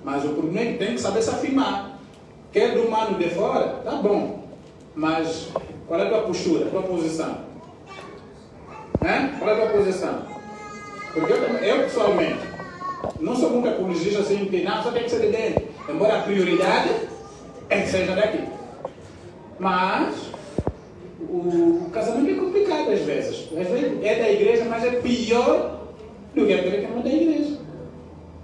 Mas o problema tem que saber se afirmar. Quer do humano de fora, tá bom. Mas qual é a tua postura, a tua posição? Né? Qual é a tua posição? Porque eu pessoalmente, não sou muito apologista assim, que não, só tem que ser de dentro. Embora a prioridade é que seja daqui. Mas o casamento é complicado às vezes. Às vezes é da igreja, mas é pior do que aquele que não é da igreja.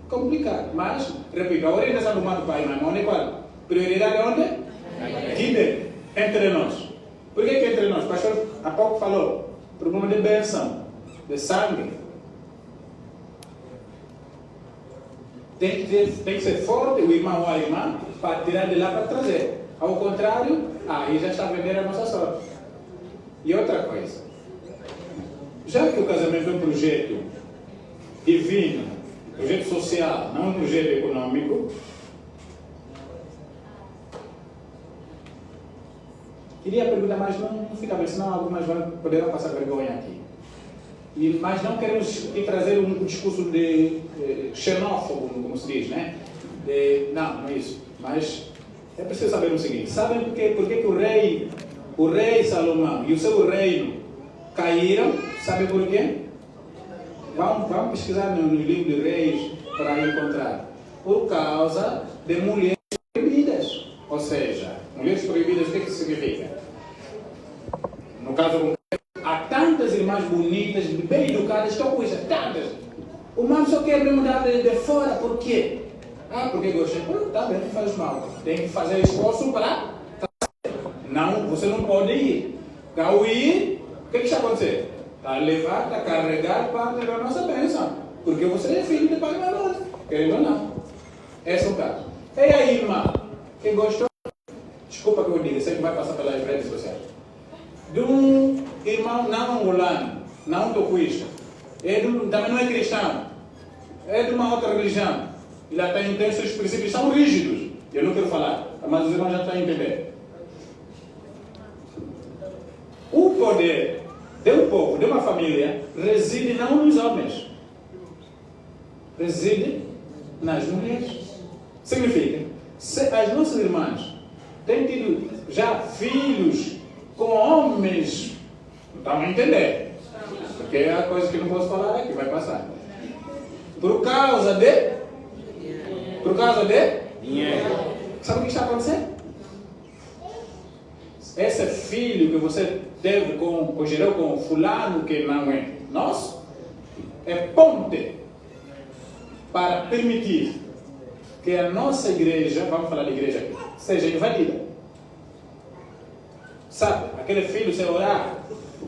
Complicado. Mas, repito, a orientação do humano pai e mãe é qual? Prioridade onde? Aqui dentro. Entre nós. Por que entre nós? O pastor há pouco falou. Problema de benção, de sangue. Tem que ser forte o irmão ou a irmã para tirar de lá para trazer. Ao contrário, aí já está a vender a nossa sorte. E outra coisa. Já que o casamento é um projeto divino, projeto social, não um projeto econômico, queria perguntar, mas não fica bem, senão algumas poderão passar vergonha aqui. Mas não queremos trazer um discurso de xenófobo, como se diz, né? Não é isso. Mas é preciso saber o seguinte: sabem por que o rei Salomão e o seu reino caíram? Sabem por quê? Vamos pesquisar no livro de Reis para encontrar. Por causa de mulheres proibidas. Ou seja, mulheres proibidas, o que significa? No caso, há tantas irmãs bonitas, bem educadas, estão com isso, tantas. O mano só quer mesmo dar de fora, por quê? Porque gosta. Tá bem, não faz mal. Tem que fazer esforço para. Não, você não pode ir. Ao ir, o que está acontecendo? Está a levar, está a carregar parte da nossa bênção. Porque você é filho de pai e mãe, querendo ou não. Esse é o caso. E aí, irmã, quem gostou? Desculpa que eu diga, sempre vai passar pelas redes sociais. De um irmão não angolano, não tocuista, também não é cristão, é de uma outra religião. Ele até tem seus princípios, são rígidos. Eu não quero falar, mas os irmãos já estão a entender. O poder de um povo, de uma família, reside não nos homens, reside nas mulheres. Significa, se as nossas irmãs têm tido já filhos com homens, estão a entender, porque é a coisa que não posso falar aqui, vai passar. Por causa de dinheiro. Sabe o que está acontecendo? Esse filho que você teve gerou com fulano que não é nosso, é ponte para permitir que a nossa igreja, vamos falar de igreja aqui, seja invadida. Sabe, aquele filho, se orar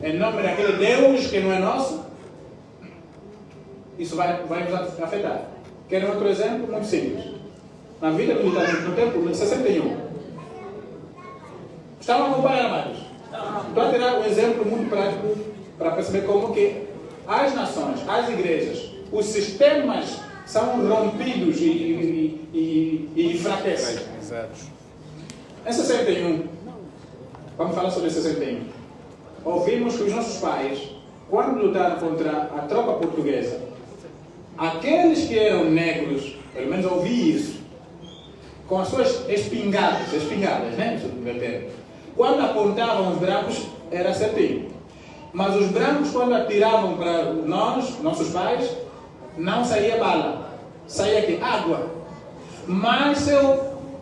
em nome daquele Deus que não é nosso, isso vai nos afetar. Quero outro exemplo muito simples. Na vida militar, no tempo de 61, estavam a acompanhar, amados. Estou a tirar um exemplo muito prático para perceber como que as nações, as igrejas, os sistemas são rompidos e enfraquecem. Em 61, vamos falar sobre 61. Ouvimos que os nossos pais, quando lutaram contra a tropa portuguesa, aqueles que eram negros, pelo menos ouvi isso, com as suas espingardas, né? Quando apontavam os brancos, era certinho. Mas os brancos, quando atiravam para nossos pais, não saía bala. Saía aqui, água. Mas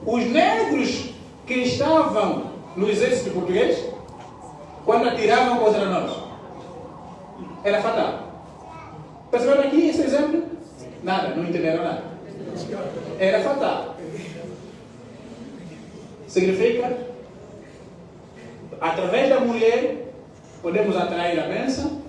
os negros que estavam no exército português, quando atiravam contra nós, era fatal. Perceberam aqui esse exemplo? Nada, não entenderam nada. Era fatal. Significa, através da mulher, podemos atrair a bênção,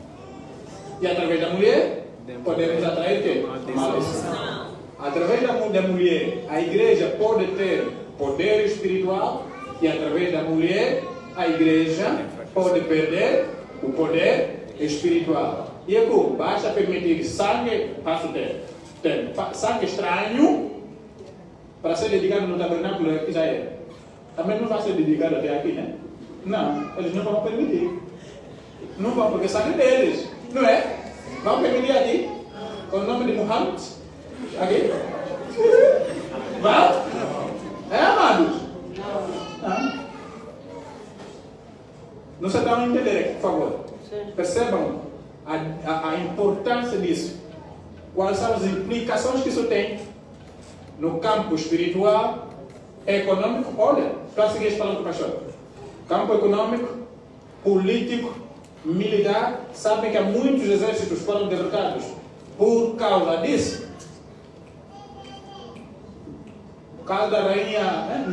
e através da mulher, podemos atrair o quê? Maldição. Através da mulher, a igreja pode ter poder espiritual, e através da mulher, a igreja pode perder o poder espiritual. E é como? Basta permitir sangue, passo sangue estranho, para ser dedicado no tabernáculo aqui já é. Também não vai ser dedicado até aqui, né? Não, eles não vão permitir. Não vão, porque sangue deles, não é? Vão permitir aqui, com o nome de Muhammad, aqui. Não se dá a entender aqui, por favor. Percebam a importância disso. Quais são as implicações que isso tem no campo espiritual, econômico? Olha, para seguir as palavras do pastor. Campo econômico, político, militar. Sabem que há muitos exércitos foram derrotados por causa disso. O caso da rainha,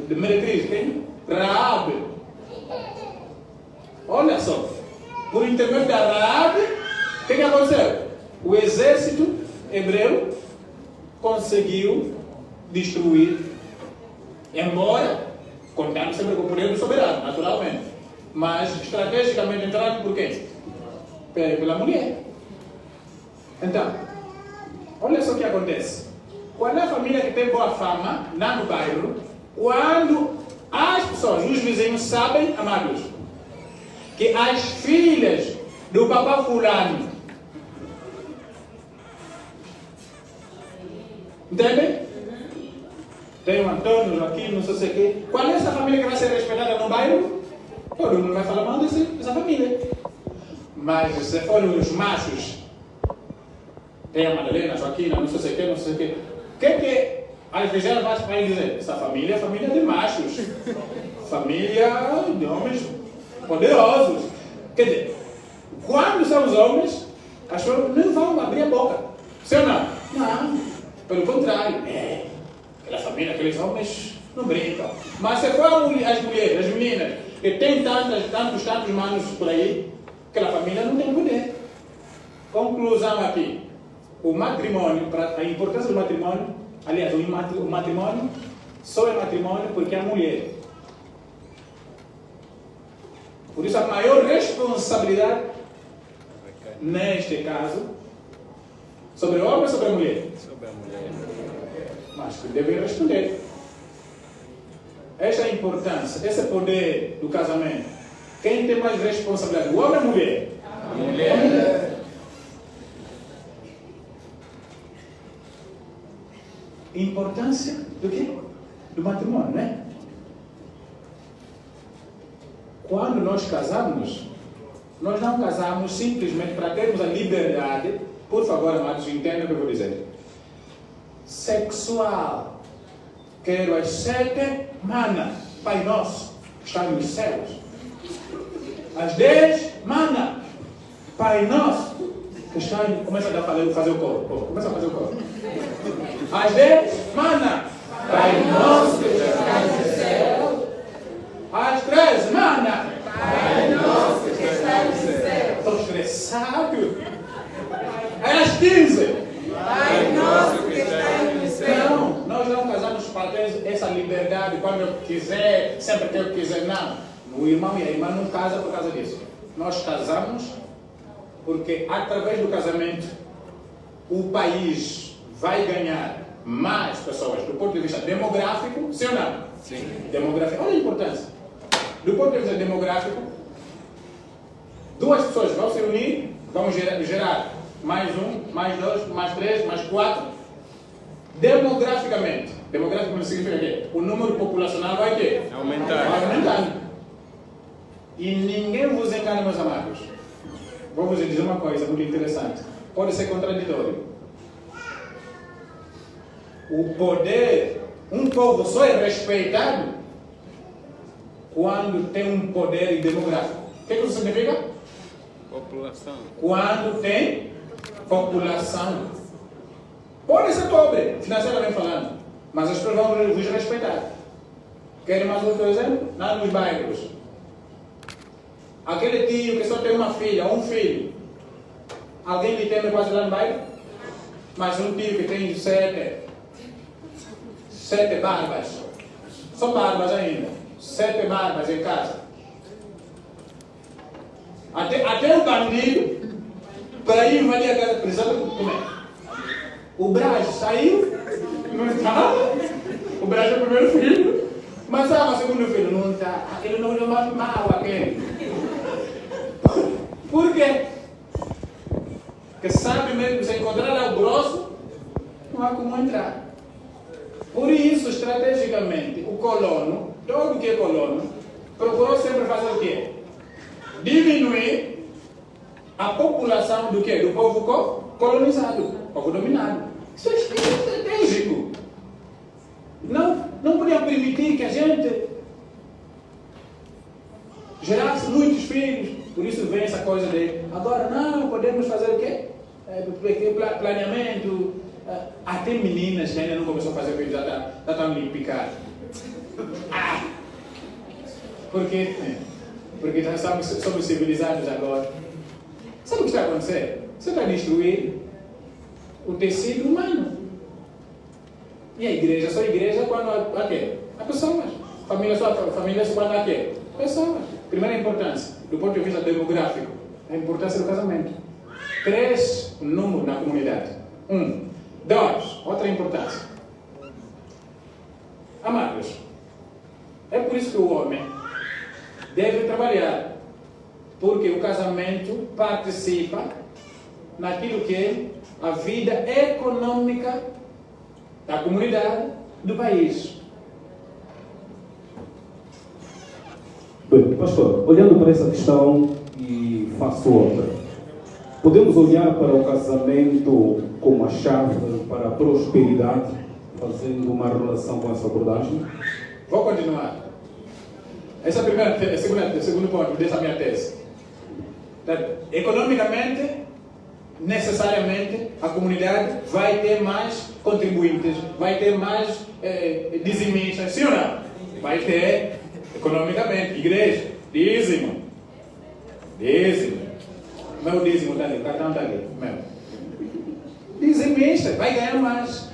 de Meretriz, quem? Raabe. Olha só, por intermédio da Raabe, o que aconteceu? O exército hebreu conseguiu destruir, embora contando sempre com o poder do soberano, naturalmente, mas estrategicamente entrado por quem? Pela mulher. Então, olha só o que acontece. Qual é a família que tem boa fama lá no bairro? Quando as pessoas, os vizinhos sabem, amados, que as filhas do papá fulano, entendem? Tem o Antônio, aqui, não sei o que. Qual é essa família que vai ser respeitada no bairro? Todo mundo vai falar mal dessa família. Mas se forem os machos, tem a Madalena, Joaquina, não sei o que, não sei o que. O que as vizinhas vai dizer? Essa família é família de machos. Família de homens poderosos. Quer dizer, quando são os homens, as pessoas não vão abrir a boca. Sim ou não? Não. Pelo contrário. Aquela família, aqueles homens não brincam. Mas se for as mulheres, as meninas, que tem tantos manos por aí, aquela família não tem poder. Conclusão aqui. O matrimônio, a importância do matrimônio, aliás, o matrimônio só é matrimônio porque é a mulher. Por isso a maior responsabilidade, neste caso, sobre o homem ou sobre a mulher? Sobre a mulher. Mas que devem responder. Esta é a importância, esse poder do casamento. Quem tem mais responsabilidade, o homem ou a mulher? A mulher. Importância do quê? Do matrimônio, não é? Quando nós casamos, nós não casamos simplesmente para termos a liberdade, por favor, amados, entendam o que eu vou dizer, sexual. Quero as 7 manas, Pai Nosso, que está nos céus. As 10 manas, Pai Nosso, que está em... Começa a fazer o coro. Começa a fazer o coro. As 10 manas, Pai Nosso, que está nos céus. As 13 manas, Pai Nosso, que está nos céus. Estou estressado. As 15. Pai Nosso, que está nos céus. Não, nós não casamos para ter essa liberdade quando eu quiser, sempre que eu quiser, não. O irmão e a irmã não casam por causa disso. Nós casamos porque através do casamento o país vai ganhar mais pessoas do ponto de vista demográfico, sim ou não? Sim. Demográfico, olha a importância. Do ponto de vista demográfico, 2 pessoas vão se unir, vão gerar mais 1, mais 2, mais 3, mais 4. Demograficamente significa que o número populacional vai ter? Aumentar. Vai aumentando. E ninguém vos engana, meus amados. Vou vos dizer uma coisa muito interessante. Pode ser contraditório. O poder, um povo só é respeitado quando tem um poder demográfico. O que isso significa? População. Quando tem população. Pode ser pobre, financeiramente falando, mas as pessoas vão vos respeitar. Querem mais outro exemplo? Lá nos bairros. Aquele tio que só tem uma filha ou um filho. Alguém lhe teme quase lá no bairro? Mas um tio que tem 7 barbas. Só barbas ainda. 7 barbas em casa. Até o bandido, para ir invadir a casa, precisava comer. O Brás saiu, não estava. O Brás é o primeiro filho, mas estava o segundo filho, não está. Aquele não é mais mau, aquele. Por quê? Porque sabe mesmo que se encontrar ao grosso, não há como entrar. Por isso, estrategicamente, o colono, todo que é colono, procurou sempre fazer o quê? Diminuir a população do quê? Do povo colonizado, povo dominado. Isso é estratégico. Não podia permitir que a gente gerasse muitos filhos. Por isso vem essa coisa de agora não, podemos fazer o quê? Planeamento. Até meninas que ainda não começou a fazer filhos, já estão limpicadas. Por quê? Porque somos civilizados agora. Sabe o que está acontecendo? Você está destruindo o tecido humano. E a igreja, só igreja quando há quê? Há pessoas. Família só quando há quê? Pessoas. Primeira importância, do ponto de vista demográfico, a importância do casamento. Cresce o número na comunidade. 1. 2. Outra importância. Amados, é por isso que o homem deve trabalhar. Porque o casamento participa naquilo que é a vida econômica da comunidade, do país. Bem, pastor, olhando para essa questão e faço outra, podemos olhar para o casamento como a chave para a prosperidade, fazendo uma relação com essa abordagem? Vou continuar. Esse é o segundo ponto dessa minha tese. Economicamente, necessariamente, a comunidade vai ter mais contribuintes, vai ter mais dizimistas, sim ou não? Vai ter, economicamente, igreja, dízimo. Meu dízimo está ali, o cartão está ali, meu. Dizimista, vai ganhar mais.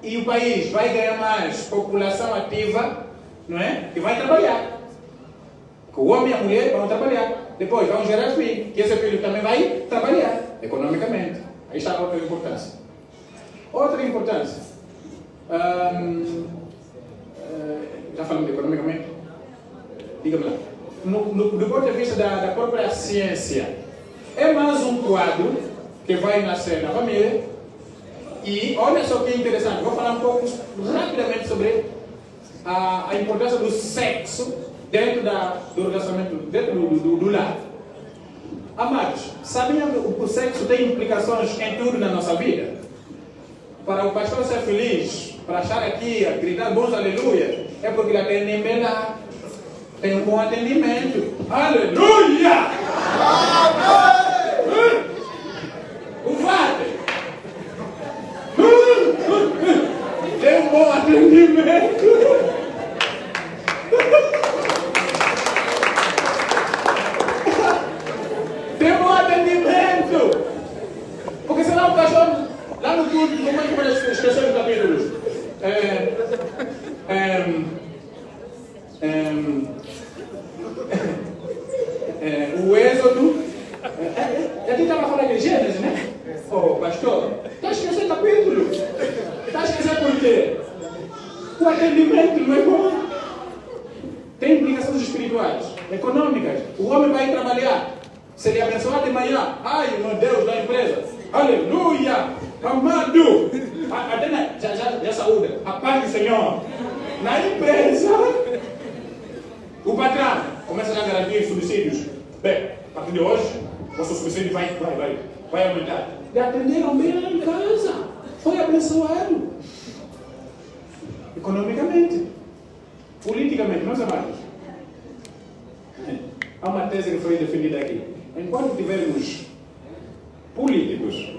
E o país vai ganhar mais população ativa, não é? Que vai trabalhar. O homem e a mulher vão trabalhar. Depois vão gerar filho, que esse filho também vai trabalhar economicamente. Aí está a outra importância. Outra importância. Já falamos de economicamente? Diga-me lá. Do ponto de vista da própria ciência, é mais um quadro que vai nascer na família. E olha só que interessante, vou falar um pouco rapidamente sobre a importância do sexo dentro do relacionamento, dentro do lar. Amados, sabiam que o sexo tem implicações em tudo na nossa vida? Para o pastor ser feliz, para achar aqui, a gritar bons aleluia, é porque ele atende bem lá, tem um bom atendimento. Aleluia! O padre tem um bom atendimento. Tem bom atendimento. Porque senão o cachorro, lá no culto, como é que pode esquecer os capítulos? O Êxodo. Aqui estava falando de Gênesis, né? Oh, pastor, está esquecendo o capítulo. Está esquecendo por quê? O atendimento não é bom. Tem implicações espirituais, econômicas. O homem vai trabalhar. Se ele abençoar de manhã, ai meu Deus da empresa, aleluia, amado, já saúde, a paz do Senhor. Na empresa, o patrão começa a garantir subsídios. Bem, a partir de hoje, o seu subsídio vai aumentar. E atenderam bem lá em casa, foi abençoado. Economicamente, politicamente, meus amados. Há uma tese que foi defendida aqui. Enquanto tivermos políticos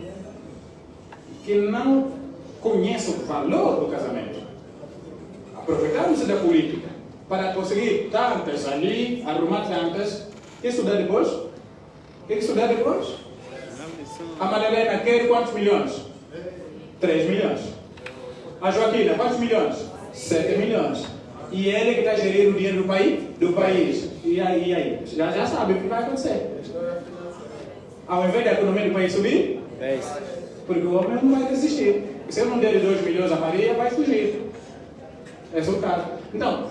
que não conhecem o valor do casamento, aproveitarmos da política para conseguir tantas ali, arrumar tantas, e estudar depois? O que estudar depois? A Madalena quer quantos milhões? 3 milhões. A Joaquina, quantos milhões? 7 milhões. E ele que está gerindo o dinheiro do país. E aí? Já sabe o que vai acontecer. Ao invés da economia do país subir, 10. porque o homem não vai resistir. Se eu não der 2 milhões a Maria, vai fugir. Esse é o caso. Então,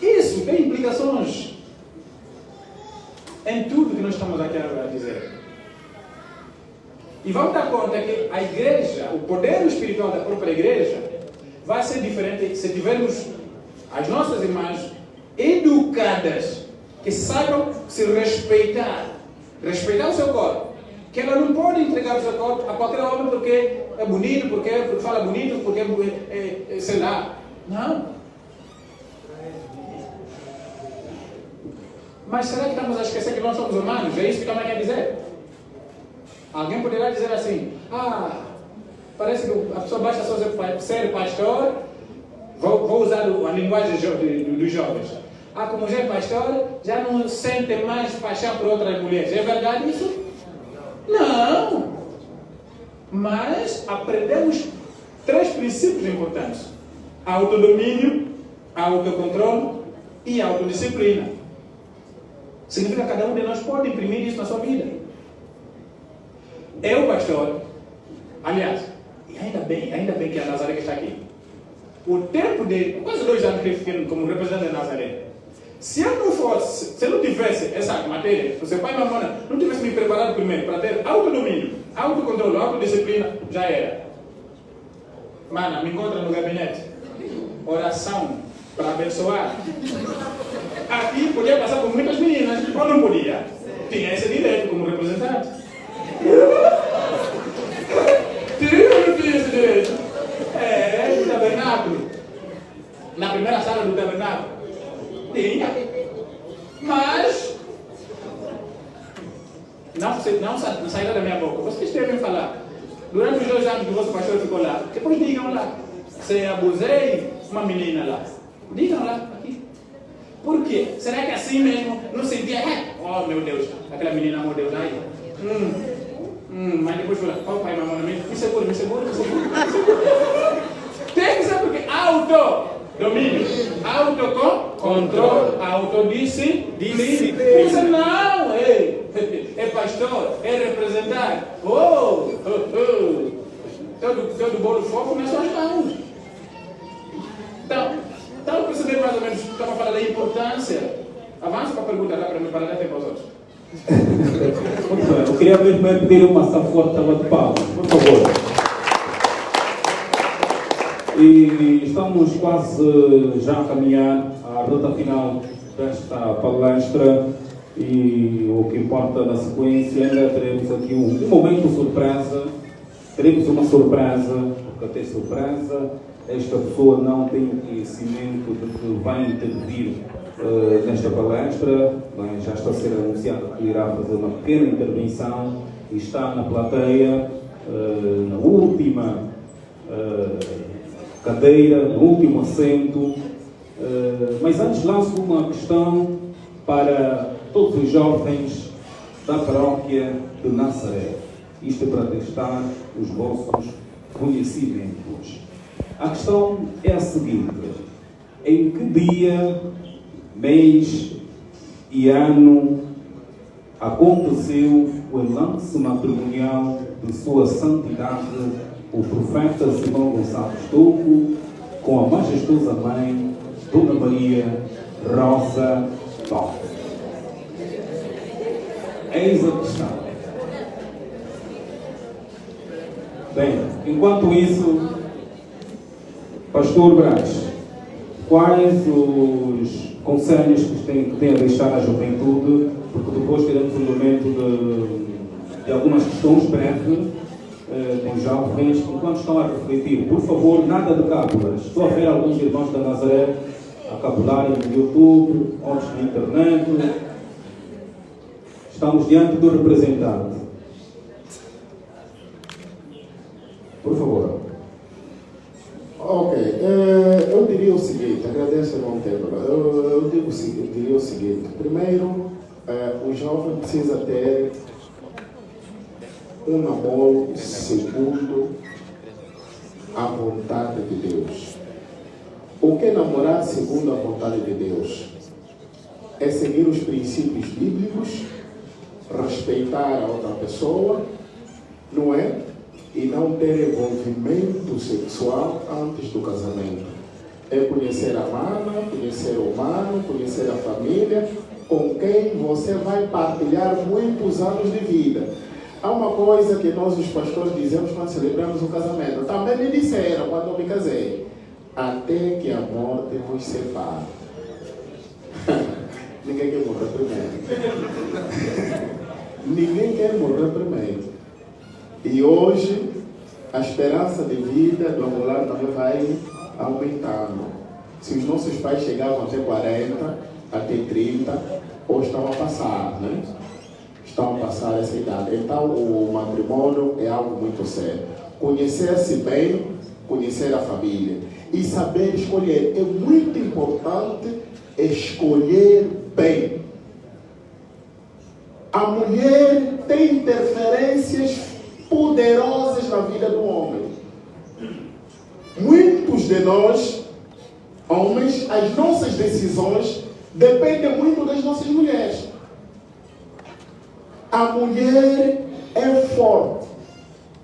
isso tem implicações em tudo que nós estamos aqui a dizer. E vamos dar conta que a igreja, o poder espiritual da própria igreja, vai ser diferente se tivermos as nossas irmãs educadas, que saibam se respeitar o seu corpo, que ela não pode entregar o seu corpo a qualquer homem porque é bonito, porque fala bonito, porque sei lá. Não. Mas será que estamos a esquecer que nós somos humanos? É isso que também quer dizer? Alguém poderá dizer assim, parece que a pessoa basta só ser pastor, vou usar a linguagem dos jovens. Como já é pastor, já não sente mais paixão por outras mulheres. É verdade isso? Não! Mas aprendemos 3 princípios importantes: autodomínio, autocontrole e autodisciplina. Significa que cada um de nós pode imprimir isso na sua vida. Eu, pastor, aliás, ainda bem que a Nazaré está aqui. O tempo de quase 2 anos que eu fiquei como representante da Nazaré, se eu não tivesse essa matéria, se o seu pai e a mamãe não tivessem me preparado primeiro para ter autodomínio, autocontrole, autodisciplina, já era. Mana, me encontra no gabinete. Oração para abençoar. Aqui podia passar por muitas meninas, ou não podia? Tinha esse direito como representante. Tinha ou não tinha esse direito? No tabernáculo. Na primeira sala do tabernáculo. Tinha. Mas não sairá da minha boca. Vocês devem falar. Durante os 2 anos que o vosso pastor ficou lá, depois digam lá. Se abusei uma menina lá. Digam lá, aqui. Por quê? Será que assim mesmo não sentia? Oh meu Deus, aquela menina, meu Deus, ai. Mas depois foi lá, pai, mamãe, me segura. Tem que ser porque autodomínio, autocontrole, autodisciplina. Você não, é pastor, é representar. Todo bolo fogo nas suas mãos. Então, perceber mais ou menos, estava falando da importância. Avança para a pergunta lá para me parar até para os outros. Muito bem, eu queria mesmo pedir uma forte salva de palmas, por favor. E estamos quase já a caminhar à reta final desta palestra e o que importa na sequência, ainda teremos aqui um momento surpresa. Teremos uma surpresa, porque até surpresa, esta pessoa não tem conhecimento de que vai intervir nesta palestra, mas já está a ser anunciado que irá fazer uma pequena intervenção e está na plateia, na última cadeira, no último assento. Mas antes lanço uma questão para todos os jovens da paróquia de Nazaré. Isto é para testar os vossos conhecimentos. A questão é a seguinte: em que dia, mês e ano aconteceu o lance matrimonial de Sua Santidade o profeta Simão Gonçalves Toco com a majestosa mãe Dona Maria Rosa Toco? Eis a questão. Bem, enquanto isso, Pastor Brás, quais os conselhos que tem a deixar à juventude, porque depois teremos um momento de algumas questões breves com os jovens, enquanto estão a refletir. Por favor, nada de cábulas. Estou a ver alguns irmãos da Nazaré a cabularem no YouTube, outros na internet. Estamos diante do representante. Por favor. Ok, eu diria o seguinte, agradeço o Monteiro. Eu diria o seguinte: primeiro, o jovem precisa ter um namoro segundo a vontade de Deus. O que é namorar segundo a vontade de Deus? É seguir os princípios bíblicos, respeitar a outra pessoa, não é? E não ter envolvimento sexual antes do casamento. É conhecer a mana, conhecer o humano, conhecer a família, com quem você vai partilhar muitos anos de vida. Há uma coisa que nós, os pastores, dizemos quando celebramos o casamento. Também me disseram quando eu me casei: até que a morte nos separe. Ninguém quer morrer primeiro. Ninguém quer morrer primeiro. E hoje, a esperança de vida do angolano também vai aumentando. Se os nossos pais chegavam até 40, até 30, ou estão a passar, né? Estão a passar essa idade. Então, o matrimônio é algo muito sério. Conhecer-se bem, conhecer a família e saber escolher. É muito importante escolher bem. A mulher tem interferências poderosas na vida do homem. Muitos de nós, homens, as nossas decisões dependem muito das nossas mulheres. A mulher é forte,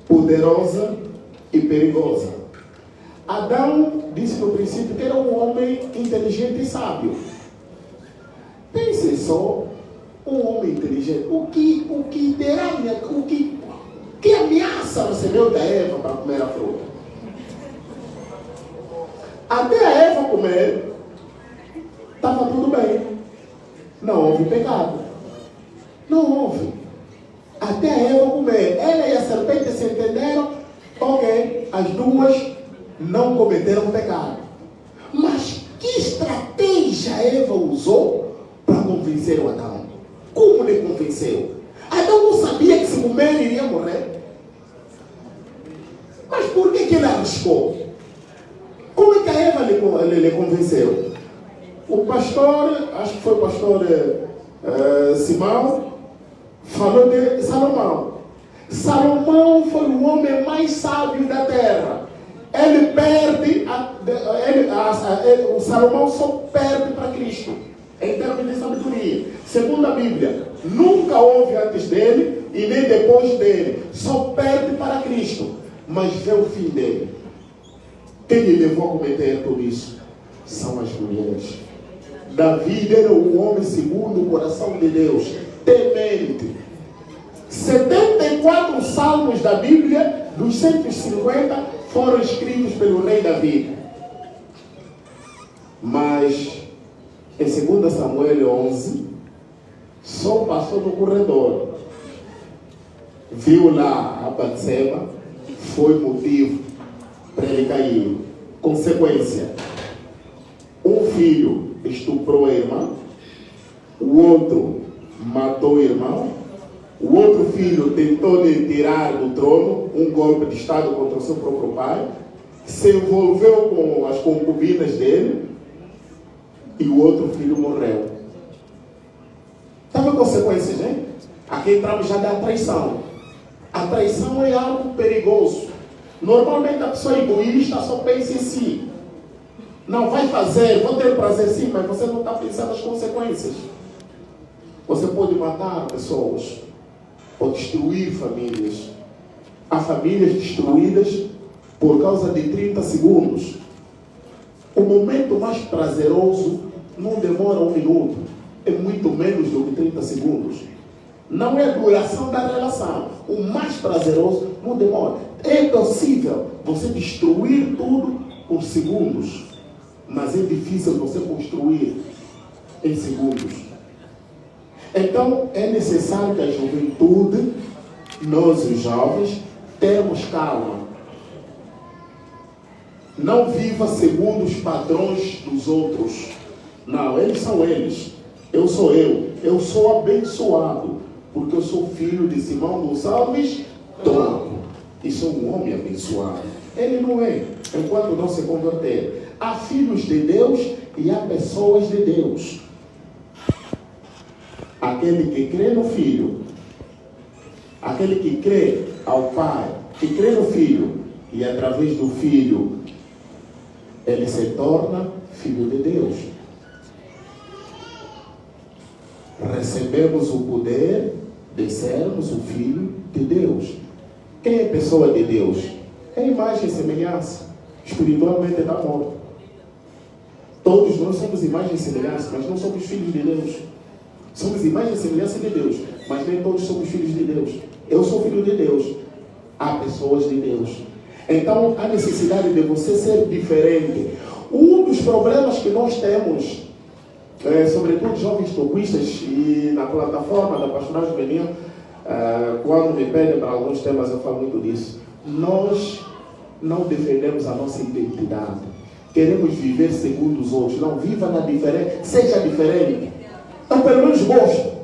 poderosa e perigosa. Adão disse no princípio que era um homem inteligente e sábio. Pense só, um homem inteligente. O que terá, que ameaça recebeu da Eva para comer a fruta? Até a Eva comer, estava tudo bem. Não houve pecado. Não houve. Até a Eva comer. Ela e a serpente se entenderam. Ok, as duas não cometeram pecado. Mas que estratégia Eva usou para convencer o Adão? Como lhe convenceu? Adão não sabia que se comer iria morrer. Mas por que ele arriscou? Como é que a Eva lhe convenceu? O pastor, acho que foi o pastor Simão, falou de Salomão. Salomão foi o homem mais sábio da terra. Ele perde, o Salomão só perde para Cristo, em termos de sabedoria. Segundo a Bíblia, nunca houve antes dele e nem depois dele. Só perde para Cristo. Mas vê o fim dele. Quem lhe levou a cometer tudo isso? São as mulheres. Davi era um homem segundo o coração de Deus, temente. 74 salmos da Bíblia, dos 150, foram escritos pelo rei Davi. Mas em 2 Samuel 11, só passou no corredor. Viu lá a Batseba, foi motivo para ele cair. Consequência: um filho estuprou a irmã, o outro matou o irmão, o outro filho tentou lhe tirar do trono, um golpe de estado contra o seu próprio pai, se envolveu com as concubinas dele e o outro filho morreu. Sabe a consequência, gente? Aqui entramos já da traição. A traição é algo perigoso. Normalmente a pessoa egoísta só pensa em si. Não, vai fazer, vou ter prazer sim, mas você não está pensando nas consequências. Você pode matar pessoas, pode destruir famílias. Há famílias destruídas por causa de 30 segundos. O momento mais prazeroso não demora 1 minuto, é muito menos do que 30 segundos. Não é a duração da relação. O mais prazeroso não demora. É possível você destruir tudo por segundos, mas é difícil você construir em segundos. Então é necessário que a juventude, nós os jovens, termos calma. Não viva segundo os padrões dos outros. Não, eles são eles. Eu sou eu. Eu sou abençoado, porque eu sou filho de Simão Gonçalves Tronco. E sou um homem abençoado. Ele não é, enquanto não se converter. Há filhos de Deus e há pessoas de Deus. Aquele que crê no Filho, aquele que crê ao Pai, que crê no Filho, e através do Filho, ele se torna filho de Deus. Recebemos o poder de sermos o Filho de Deus. Quem é pessoa de Deus? É imagem e semelhança. Espiritualmente está morto. Todos nós somos imagem e semelhança, mas não somos filhos de Deus. Somos imagem e semelhança de Deus, mas nem todos somos filhos de Deus. Eu sou filho de Deus. Há pessoas de Deus. Então, há necessidade de você ser diferente. Um dos problemas que nós temos sobretudo jovens toquistas, e na plataforma da Pastoral Juvenil, quando me pedem para alguns temas, eu falo muito disso. Nós não defendemos a nossa identidade. Queremos viver segundo os outros. Não viva na diferença, seja diferente. Então, pelo menos gosto.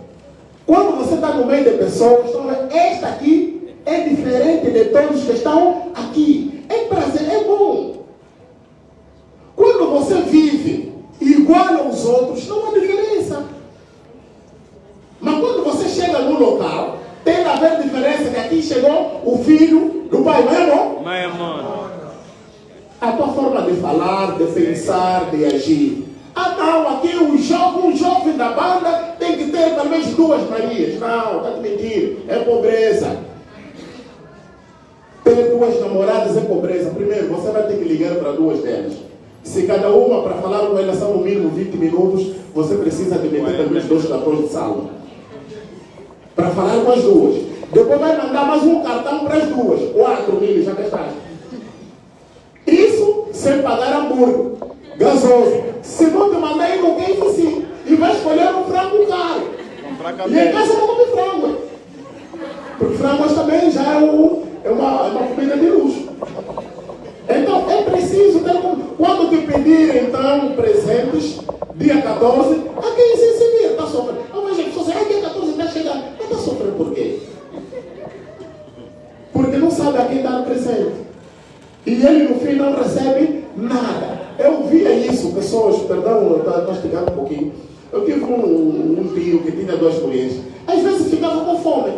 Quando você está no meio de pessoas, então, esta aqui é diferente de todos que estão aqui. É prazer, é bom. Quando você vive igual aos outros, não há diferença. Mas quando você chega no local, tem que haver diferença que aqui chegou o filho do pai, não é bom? Mãe, amor. A tua forma de falar, de pensar, de agir. Ah não, aqui um jovem da banda tem que ter pelo menos 2 Marias. Não, está a mentir, é pobreza. Ter 2 namoradas é pobreza. Primeiro, você vai ter que ligar para 2 delas. Se cada uma, para falar com elas, são no mínimo 20 minutos, você precisa de meter pelo menos 2 cartões de sala. Para falar com as 2. Depois vai mandar mais um cartão para as 2. 4 mil, já gastaste. Isso sem pagar hambúrguer, gasoso. Se não te mandar ir no KFC e vai escolher um frango caro. E em casa não come frango. Porque frango também já é uma comida de luxo. Então é preciso ter quando te pedir então presentes, dia 14, a quem se seguir, está sofrendo. Eu vejo pessoas dizem, dia 14 vai chegar. Mas está sofrendo por quê? Porque não sabe a quem dar presente. E ele no fim não recebe nada. Eu via isso, pessoas, perdão, estou esticando um pouquinho. Eu tive um tio que tinha 2 mulheres. Às vezes ficava com fome.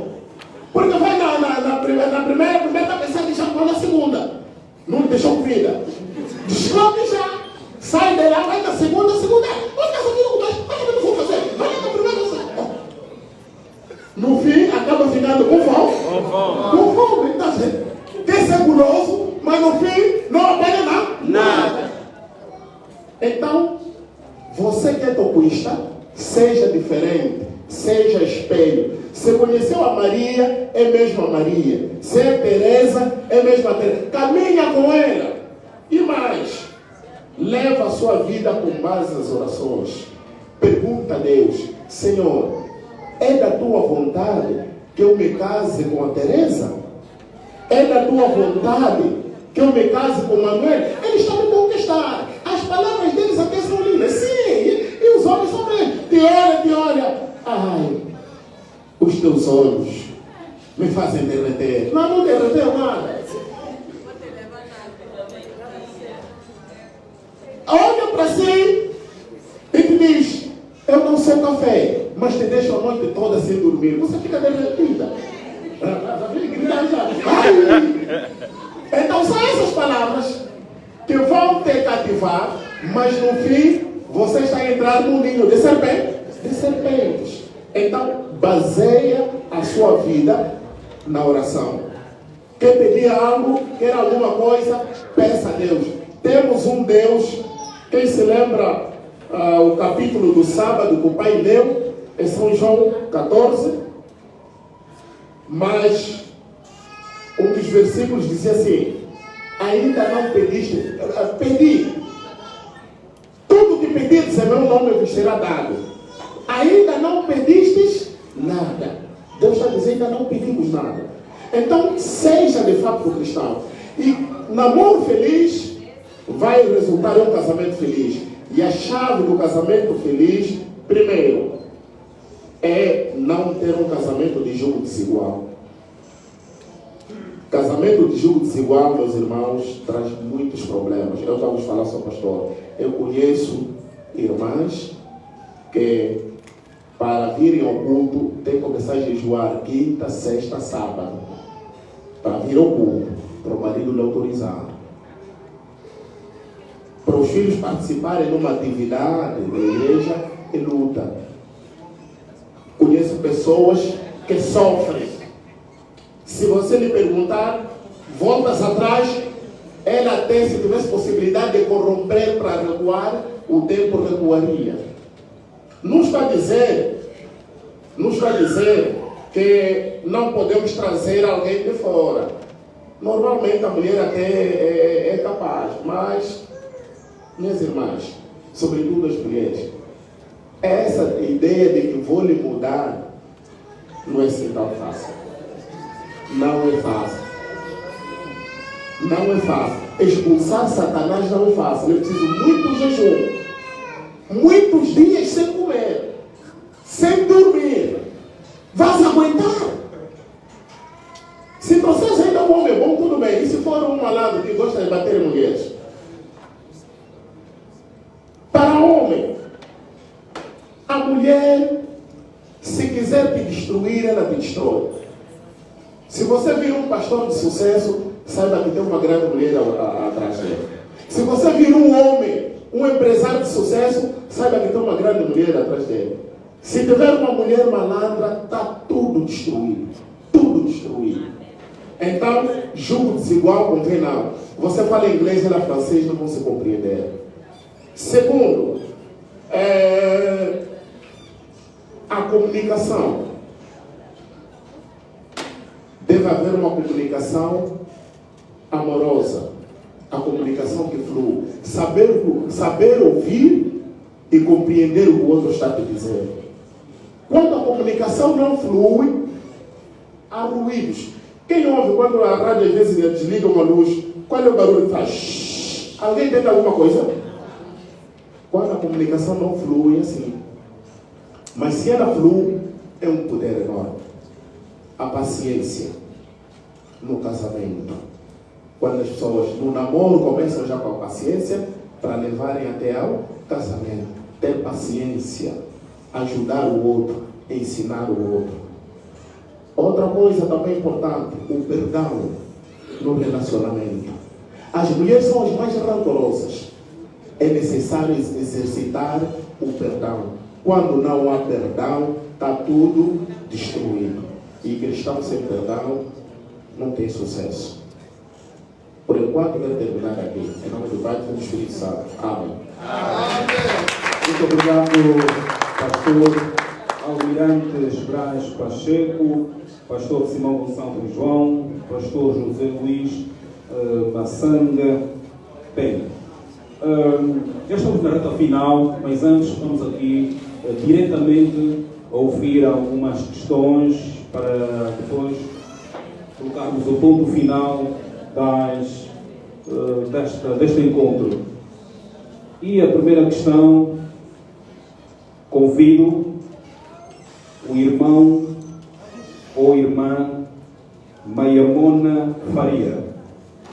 Porque vai na primeira está pensando em chamar na segunda. Não deixou comida. Descobre já. Sai de lá, vai na segunda. Vai casa aqui com mais. Vai que eu vou fazer. Vai na primeira. No fim, acaba ficando com fome. Com fome. Então, quer ser guloso, mas no fim não apanha nada. Então, você que é toquista, seja diferente, seja espelho. Se conheceu a Maria, é mesmo a Maria. Se é Teresa, é mesmo a Teresa. Caminha com ela. E mais, leva a sua vida com base nas orações. Pergunta a Deus, Senhor, é da tua vontade que eu me case com a Teresa? É da tua vontade que eu me case com Manuel? Eles estão me conquistar. As palavras deles até são lindas. Sim, e os homens também. Te olha. Ai, os teus olhos me fazem derreter. Não derreteu nada. Olha para si e te diz, eu não sou café, mas te deixo a noite toda sem dormir. Você fica derretida. Então são essas palavras que vão te cativar, mas no fim você está a entrar num ninho de serpentes. Então baseia a sua vida na oração. Quer pedir algo, quer alguma coisa, peça a Deus. Temos um Deus. Quem se lembra o capítulo do sábado que o Pai deu em São João 14? Mas um dos versículos dizia assim, ainda não pediste, pedi, tudo que pedires em meu nome vos será dado. Ainda não pedistes nada. Deus está dizendo, ainda não pedimos nada. Então seja de fato cristão. E namoro feliz vai resultar em um casamento feliz. E a chave do casamento feliz, primeiro, é não ter um casamento de julgo desigual. Casamento de julgo desigual, meus irmãos, traz muitos problemas. Eu já vos falar, sou pastor. Eu conheço irmãs que para virem ao culto tem que começar a jejuar quinta, sexta, sábado. Para vir ao culto, para o marido lhe autorizar. Para os filhos participarem numa atividade da igreja, é luta. Conheço pessoas que sofrem. Se você lhe perguntar, voltas atrás, ela até se tivesse possibilidade de corromper para recuar, o tempo recuaria. Não está a dizer que não podemos trazer alguém de fora. Normalmente a mulher até é capaz, mas, minhas irmãs, sobretudo as mulheres, essa ideia de que vou lhe mudar não é assim tão fácil. Não é fácil. Não é fácil. Expulsar Satanás não é fácil. Eu preciso muito jejum. Muitos dias sem comer. Sem dormir. Vais aguentar. Se vocês ainda é um homem bom, tudo bem. E se for um malandro que gosta de bater em mulheres? Para homem, a mulher, se quiser te destruir, ela te destrói. Se você vir um pastor de sucesso, saiba que tem uma grande mulher atrás dele. Se você vir um homem, um empresário de sucesso, saiba que tem uma grande mulher atrás dele. Se tiver uma mulher malandra, está tudo destruído. Tudo destruído. Então, julgo desigual convém não. Você fala inglês, ela francês, não vão se compreender. Segundo, a comunicação. Deve haver uma comunicação amorosa. A comunicação que flui. Saber ouvir e compreender o que o outro está te dizendo. Quando a comunicação não flui, há ruídos. Quem ouve quando a rádio às vezes desliga uma luz? Qual é o barulho que faz? Alguém entende alguma coisa? Quando a comunicação não flui, é assim. Mas se ela flui, é um poder enorme. A paciência no casamento. Quando as pessoas no namoro começam já com a paciência para levarem até ao casamento. Ter paciência, ajudar o outro, ensinar o outro. Outra coisa também importante, o perdão no relacionamento. As mulheres são as mais rancorosas. É necessário exercitar o perdão. Quando não há perdão, está tudo destruído. E cristão sem perdão não tem sucesso. Por enquanto, quero terminar aqui. Em nome do Pai e do Espírito Santo. Amém. Muito obrigado, pastor Almirante Braz Pacheco, pastor Simão Gonçalves João, pastor José Luís Massanga Penha. Já estamos na reta final, mas antes vamos aqui diretamente ouvir algumas questões para depois colocarmos o ponto final deste encontro. E a primeira questão, convido o irmão ou irmã Maiamona Faria.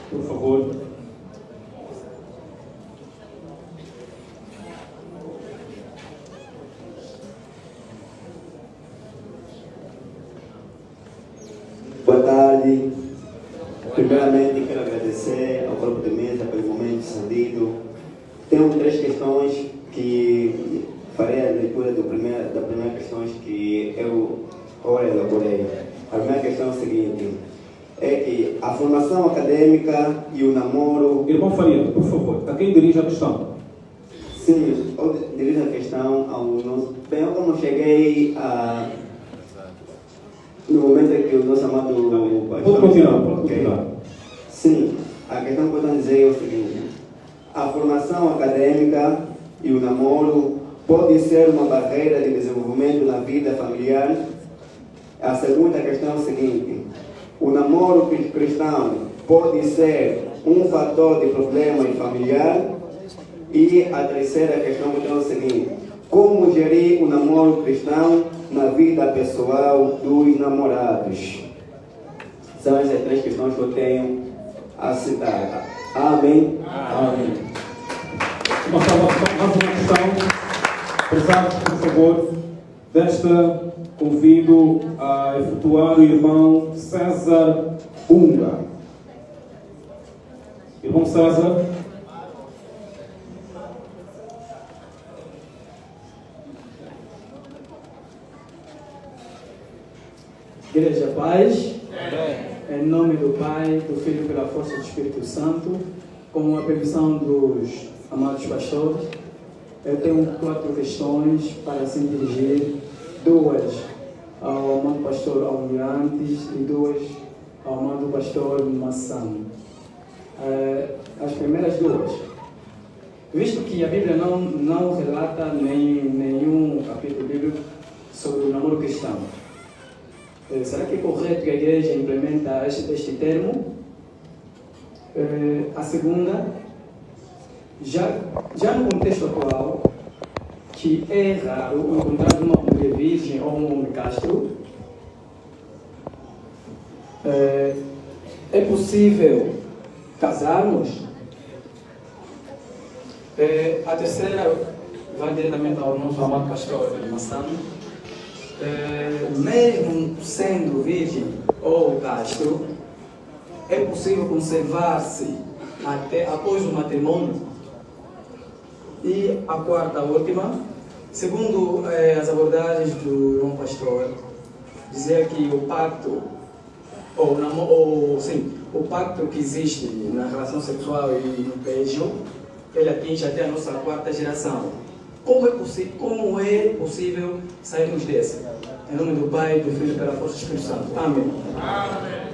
Por favor. Boa tarde. Primeiramente, quero agradecer ao corpo de mesa pelo momento cedido. Tenho 3 questões que farei a leitura da primeira questão que eu agora elaborei. A primeira questão é o seguinte: é que a formação acadêmica e o namoro... Irmão Faria, por favor, a quem dirige a questão? Sim, eu dirijo a questão ao nosso... Bem, eu como cheguei no momento em que o nosso amado pastor... Pode continuar. Sim, a questão que eu estou a dizer é o seguinte: a formação acadêmica e o namoro pode ser uma barreira de desenvolvimento na vida familiar. A segunda questão é o seguinte: o namoro cristão pode ser um fator de problema familiar. E a terceira questão é o seguinte: como gerir o namoro cristão na vida pessoal dos namorados? São essas 3 questões que eu tenho a citar. Amém. Amém. Mais uma questão. Prezados, por favor, desta convido a efetuar o irmão César Bunga. Irmão César. Igreja Paz, em nome do Pai, do Filho e pela força do Espírito Santo, com a permissão dos amados pastores, eu tenho 4 questões para se dirigir, 2 ao amado pastor Almirantes e 2 ao amado pastor Massang. As primeiras 2. Visto que a Bíblia não relata nenhum capítulo bíblico sobre o namoro cristão, será que é correto que a igreja implementa este termo? A segunda, já no contexto atual, que é raro encontrar uma mulher virgem ou um homem castro, é possível casarmos? A terceira vai diretamente ao nosso amado pastor Massano. Mesmo sendo virgem ou castro, é possível conservar-se até após o matrimônio? E a quarta, última, segundo as abordagens do irmão pastor, dizer que o pacto, o pacto que existe na relação sexual e no beijo, ele atinge até a nossa quarta geração. Como é possível sairmos desse? Em nome do Pai, do Filho e pela força do Espírito Santo. Amém. Amém.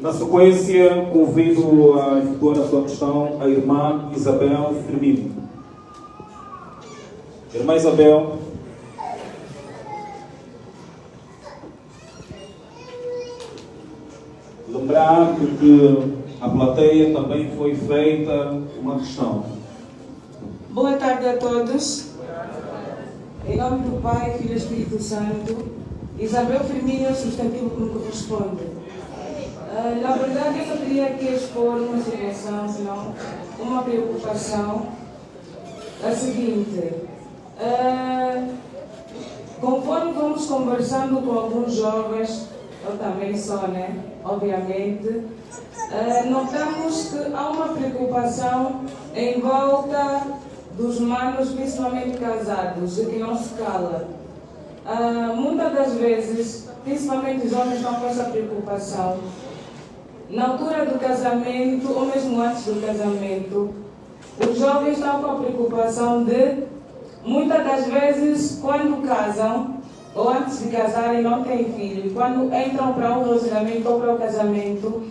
Na sequência, convido a efetuar a sua questão a irmã Isabel Firmino. Irmã Isabel. Lembrar que a plateia também foi feita uma questão. Boa tarde a todos. Em nome do Pai, Filho e Espírito Santo, Isabel Firmino é o substantivo que me corresponde. Na verdade, eu só queria aqui expor uma situação, senão uma preocupação. A seguinte, conforme vamos conversando com alguns jovens, eu também sou, né? Obviamente, notamos que há uma preocupação em volta dos manos, principalmente casados, e que não se cala. Muitas das vezes, principalmente os homens estão com essa preocupação. Na altura do casamento, ou mesmo antes do casamento, os jovens estão com a preocupação de, muitas das vezes, quando casam, ou antes de casarem, não têm filho. E quando entram para um relacionamento ou para o casamento,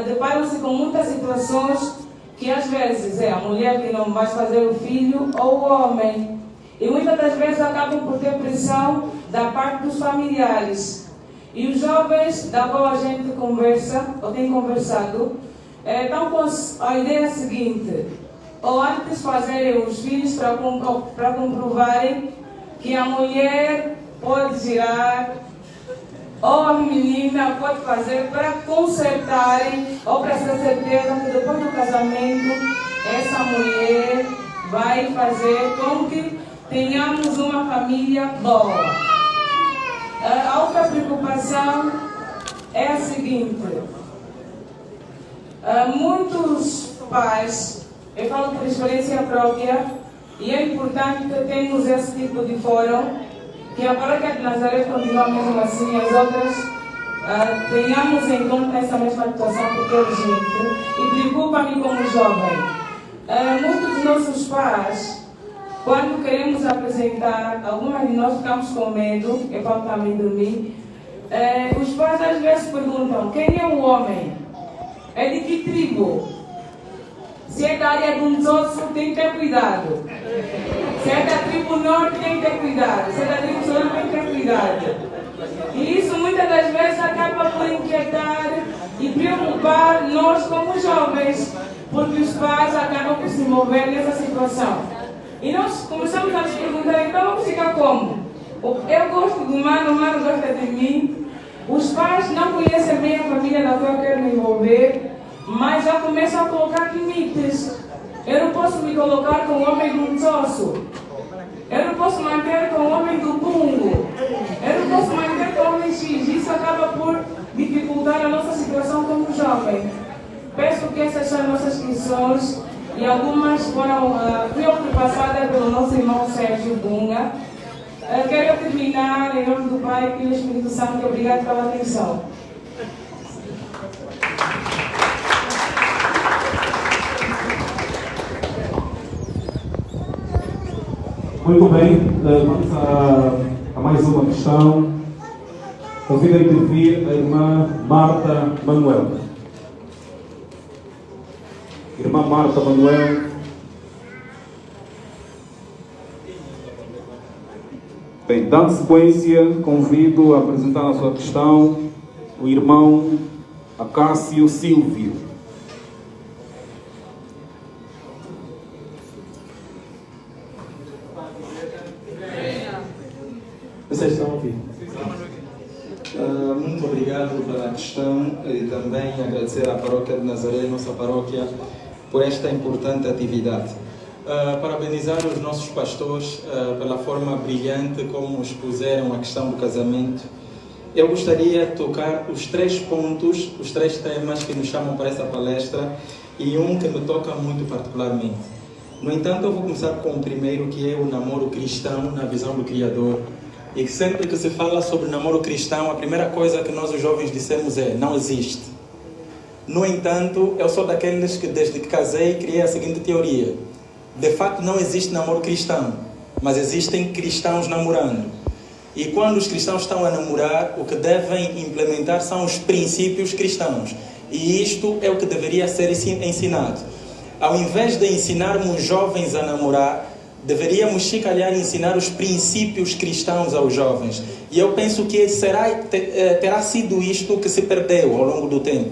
deparam-se com muitas situações que às vezes é a mulher que não vai fazer o filho ou o homem. E muitas das vezes acabam por ter pressão da parte dos familiares. E os jovens, da qual a gente conversa, ou tem conversado, estão com a ideia seguinte: ou antes fazerem os filhos para comprovarem que a mulher pode girar, ou a menina pode fazer para consertarem, ou para ter certeza que depois do casamento, essa mulher vai fazer com que tenhamos uma família boa. A outra preocupação é a seguinte: muitos pais, eu falo por experiência própria, e é importante que tenhamos esse tipo de fórum, que a paróquia de Nazaré continua mesmo assim, as outras tenhamos em conta essa mesma situação, porque é urgente, e preocupa-me como jovem. Muitos dos nossos pais, quando queremos apresentar, algumas de nós ficamos com medo, eu falo também de mim. Os pais às vezes perguntam: quem é o homem? É de que tribo? Se é da área do Nzosso, tem que ter cuidado. Se é da tribo norte, tem que ter cuidado. Se é da tribo sul, tem que ter cuidado. E isso muitas das vezes acaba por inquietar e preocupar nós como jovens, porque os pais acabam por se mover nessa situação. E nós começamos a nos perguntar: então vamos ficar como? Eu gosto do mano, o mano gosta de mim. Os pais não conhecem bem a família da qual eu quero me envolver, mas já começam a colocar limites. Eu não posso me colocar com o homem do Nzosso. Eu não posso manter com o homem do Pungo. Eu não posso manter com o homem X. Isso acaba por dificultar a nossa situação como jovem. Peço que essas são as nossas questões. E algumas foram preocupadas pelo nosso irmão Sérgio Bunga. Quero terminar em nome do Pai, Filho e Espírito Santo. Obrigado pela atenção. Muito bem, vamos a mais mais uma questão. Convido a intervir a irmã Marta Manuel. Irmã Marta Manuel. Bem, dando sequência, convido a apresentar a sua questão o irmão Acácio Silvio. Vocês estão a ouvir? Muito obrigado pela questão e também agradecer à Paróquia de Nazaré, nossa paróquia, por esta importante atividade. Parabenizar os nossos pastores pela forma brilhante como expuseram a questão do casamento. Eu gostaria de tocar os 3 pontos, os 3 temas que nos chamam para essa palestra e um que me toca muito particularmente. No entanto, eu vou começar com o primeiro, que é o namoro cristão na visão do Criador. E sempre que se fala sobre namoro cristão, a primeira coisa que nós os jovens dissemos é: não existe. No entanto, eu sou daqueles que desde que casei criei a seguinte teoria: de facto não existe namoro cristão, mas existem cristãos namorando. E quando os cristãos estão a namorar, o que devem implementar são os princípios cristãos. E isto é o que deveria ser ensinado. Ao invés de ensinarmos jovens a namorar, deveríamos, se calhar, ensinar os princípios cristãos aos jovens. E eu penso que terá sido isto que se perdeu ao longo do tempo.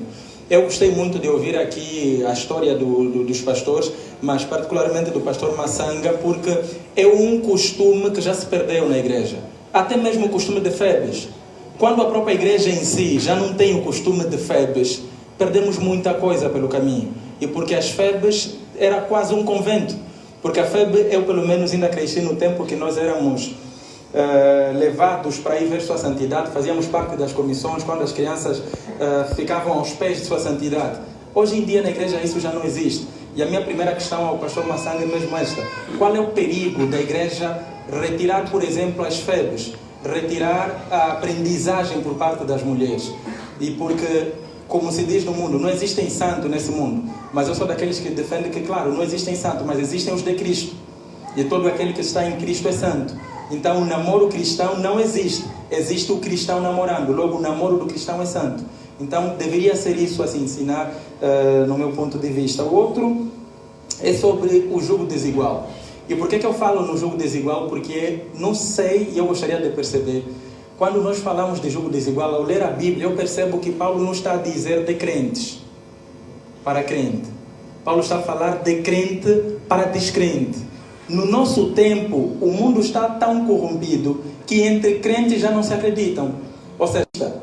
Eu gostei muito de ouvir aqui a história dos pastores, mas particularmente do pastor Massanga, porque é um costume que já se perdeu na igreja. Até mesmo o costume de febes. Quando a própria igreja em si já não tem o costume de febes, perdemos muita coisa pelo caminho. E porque as febes era quase um convento. Porque a FEB, eu pelo menos ainda cresci no tempo que nós éramos levados para ir ver Sua Santidade, fazíamos parte das comissões quando as crianças ficavam aos pés de Sua Santidade. Hoje em dia na igreja isso já não existe. E a minha primeira questão ao pastor Massanga é mesmo esta: qual é o perigo da igreja retirar, por exemplo, as FEBs, retirar a aprendizagem por parte das mulheres? E porque, como se diz no mundo, não existem santos nesse mundo. Mas eu sou daqueles que defendem que, claro, não existem santos, mas existem os de Cristo. E todo aquele que está em Cristo é santo. Então o namoro cristão não existe. Existe o cristão namorando. Logo, o namoro do cristão é santo. Então deveria ser isso, assim, ensinar no meu ponto de vista. O outro é sobre o jugo desigual. E por que eu falo no jugo desigual? Porque não sei, e eu gostaria de perceber, quando nós falamos de jugo desigual, ao ler a Bíblia, eu percebo que Paulo não está a dizer de crentes para crente. Paulo está a falar de crente para descrente. No nosso tempo, o mundo está tão corrompido que entre crentes já não se acreditam. Ou seja,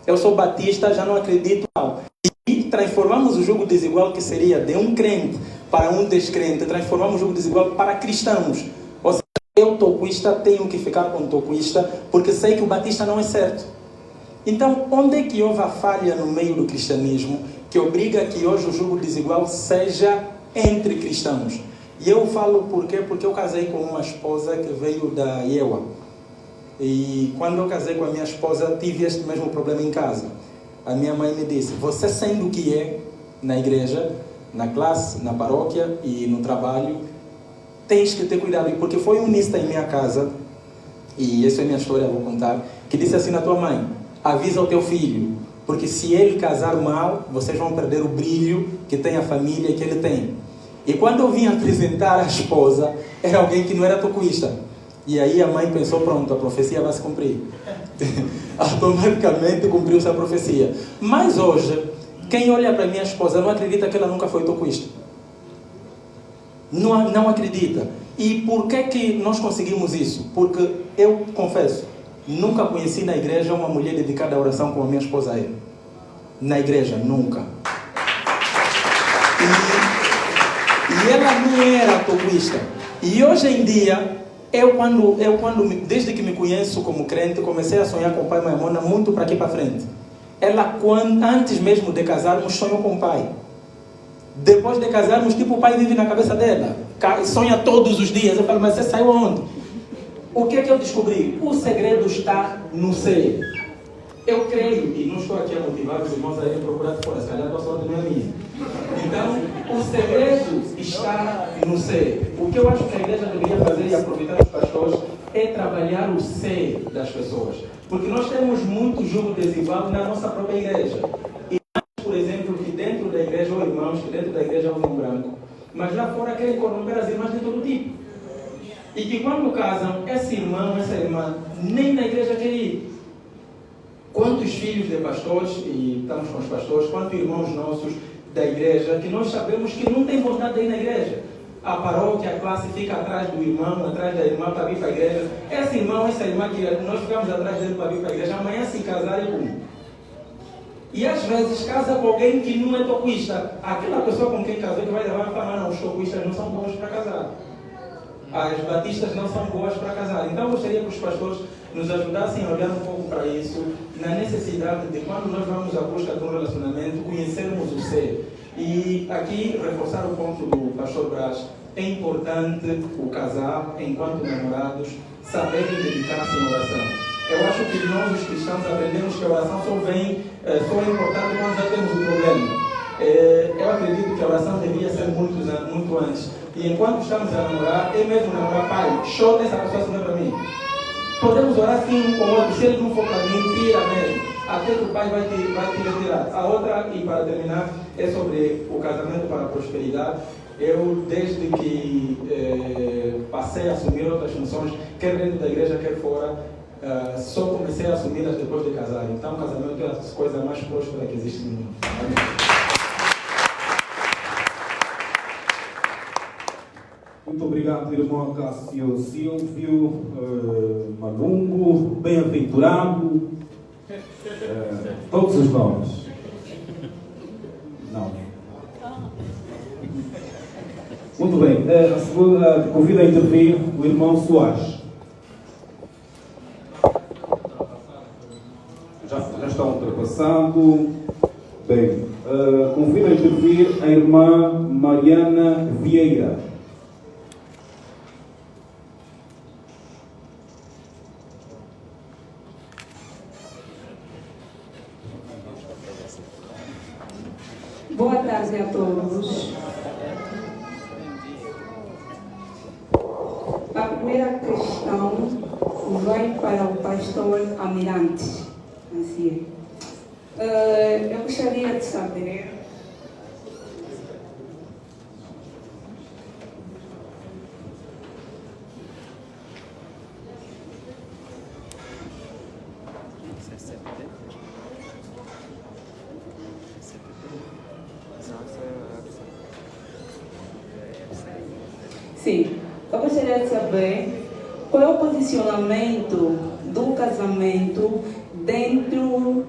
eu sou batista, já não acredito não. E transformamos o jugo desigual, que seria de um crente para um descrente, transformamos o jugo desigual para cristãos. Ou seja, eu, tocuista, tenho que ficar com o tocuista, porque sei que o batista não é certo. Então, onde é que houve a falha no meio do cristianismo que obriga que hoje o jugo desigual seja entre cristãos? E eu falo por quê? Porque eu casei com uma esposa que veio da IEWA. E quando eu casei com a minha esposa, tive este mesmo problema em casa. A minha mãe me disse: você sendo o que é na igreja, na classe, na paróquia e no trabalho, tens que ter cuidado. Porque foi um mista em minha casa, e essa é a minha história, vou contar, que disse assim na tua mãe: avisa o teu filho, porque se ele casar mal, vocês vão perder o brilho que tem a família e que ele tem. E quando eu vim apresentar a esposa, era alguém que não era tocuista. E aí a mãe pensou: pronto, a profecia vai se cumprir. Automaticamente cumpriu-se a profecia. Mas hoje, quem olha para minha esposa não acredita que ela nunca foi tocuista. Não acredita. E por que nós conseguimos isso? Porque eu confesso, nunca conheci na igreja uma mulher dedicada à oração como a minha esposa é. Na igreja, nunca. E ela não era tocuista. E hoje em dia, desde que me conheço como crente, comecei a sonhar com o pai e a mãe muito para aqui para frente. Ela, antes mesmo de casarmos, sonhou com o pai. Depois de casarmos, tipo, o pai vive na cabeça dela. Sonha todos os dias. Eu falo: mas você saiu aonde? O que é que eu descobri? O segredo está no ser. Eu creio, e não estou aqui a motivar os irmãos a irem procurar fora, se calhar a tua sorte não é minha. Então, o segredo está no ser. O que eu acho que a igreja deveria fazer, e aproveitar os pastores, é trabalhar o ser das pessoas. Porque nós temos muito julgo desigual na nossa própria igreja. Por exemplo, que dentro da igreja, ou irmãos, que dentro da igreja usam branco, mas lá fora querem corromper as irmãs de todo tipo. E que quando casam, esse irmão, essa irmã, nem na igreja quer ir. Quantos filhos de pastores, e estamos com os pastores, quantos irmãos nossos da igreja, que nós sabemos que não tem vontade de ir na igreja. A paróquia, a classe fica atrás do irmão, atrás da irmã para vir para a igreja. Esse irmão, essa irmã que nós ficamos atrás dele para vir para a igreja, amanhã se casar e como? E às vezes casa com alguém que não é toquista. Aquela pessoa com quem casou que vai levar a fama, não, os toquistas não são bons para casar. As batistas não são boas para casar. Então eu gostaria que os pastores nos ajudassem a olhar um pouco para isso, na necessidade de quando nós vamos à busca de um relacionamento, conhecermos o ser. E aqui, reforçar o ponto do pastor Brás, é importante o casar, enquanto namorados, saberem dedicar-se em oração. Eu acho que nós, os cristãos, aprendemos que a oração só é importante quando já temos o problema. Eu acredito que a oração devia ser muito antes. E enquanto estamos a namorar, eu mesmo namorar, pai, chora essa pessoa se para mim. Podemos orar sim um com o outro, se ele não for para mim, tira mesmo. Até que o pai vai te retirar. A outra, e para terminar, é sobre o casamento para a prosperidade. Eu, desde que passei a assumir outras funções, quer dentro da igreja, quer fora, só comecei a assumi-las depois de casar. Então, o casamento é a coisa mais próspera que existe no mundo. Amém. Muito obrigado, irmão Cássio Silvio, Malungo, bem-aventurado, todos os nomes. Não. Muito bem, a segunda convido a intervir o irmão Soares. Já está ultrapassado. Bem, convido a intervir a irmã Mariana Vieira. Boa tarde a todos. A primeira questão vai para o pastor Almirante. Assim é. Eu gostaria de saber Sim, eu gostaria de saber qual é o posicionamento do casamento dentro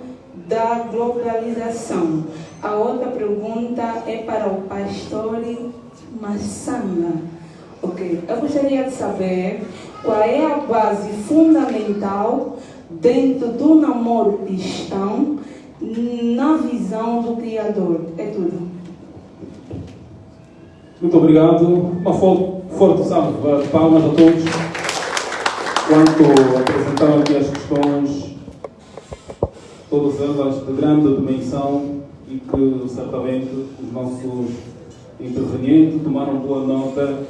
da globalização. A outra pergunta é para o pastor Massanga. Ok, eu gostaria de saber qual é a base fundamental dentro do namoro cristão na visão do Criador. É tudo. Muito obrigado. Uma forte salva de palmas a todos quanto apresentaram aqui as questões, todas elas de grande dimensão e que certamente os nossos intervenientes tomaram boa nota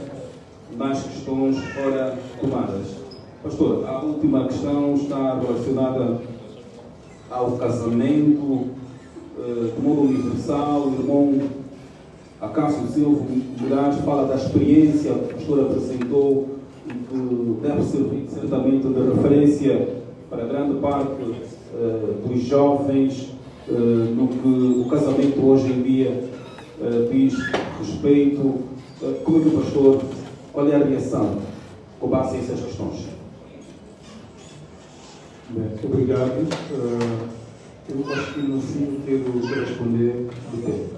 das questões ora tomadas. Pastor, a última questão está relacionada ao casamento de modo universal. O irmão Cássio Silvio Brás fala da experiência que o pastor apresentou e que deve servir certamente de referência para grande parte dos jovens no que o casamento hoje em dia diz respeito. Como é que o pastor, qual é a reação com base a essas questões? Bem, obrigado. Eu acho que no fim quero responder do tempo.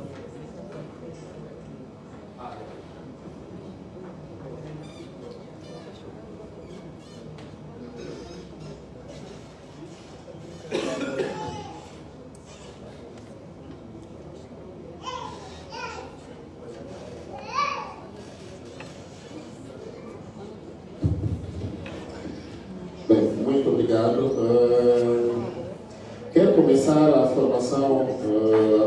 Bem, muito obrigado. Quero começar a formação,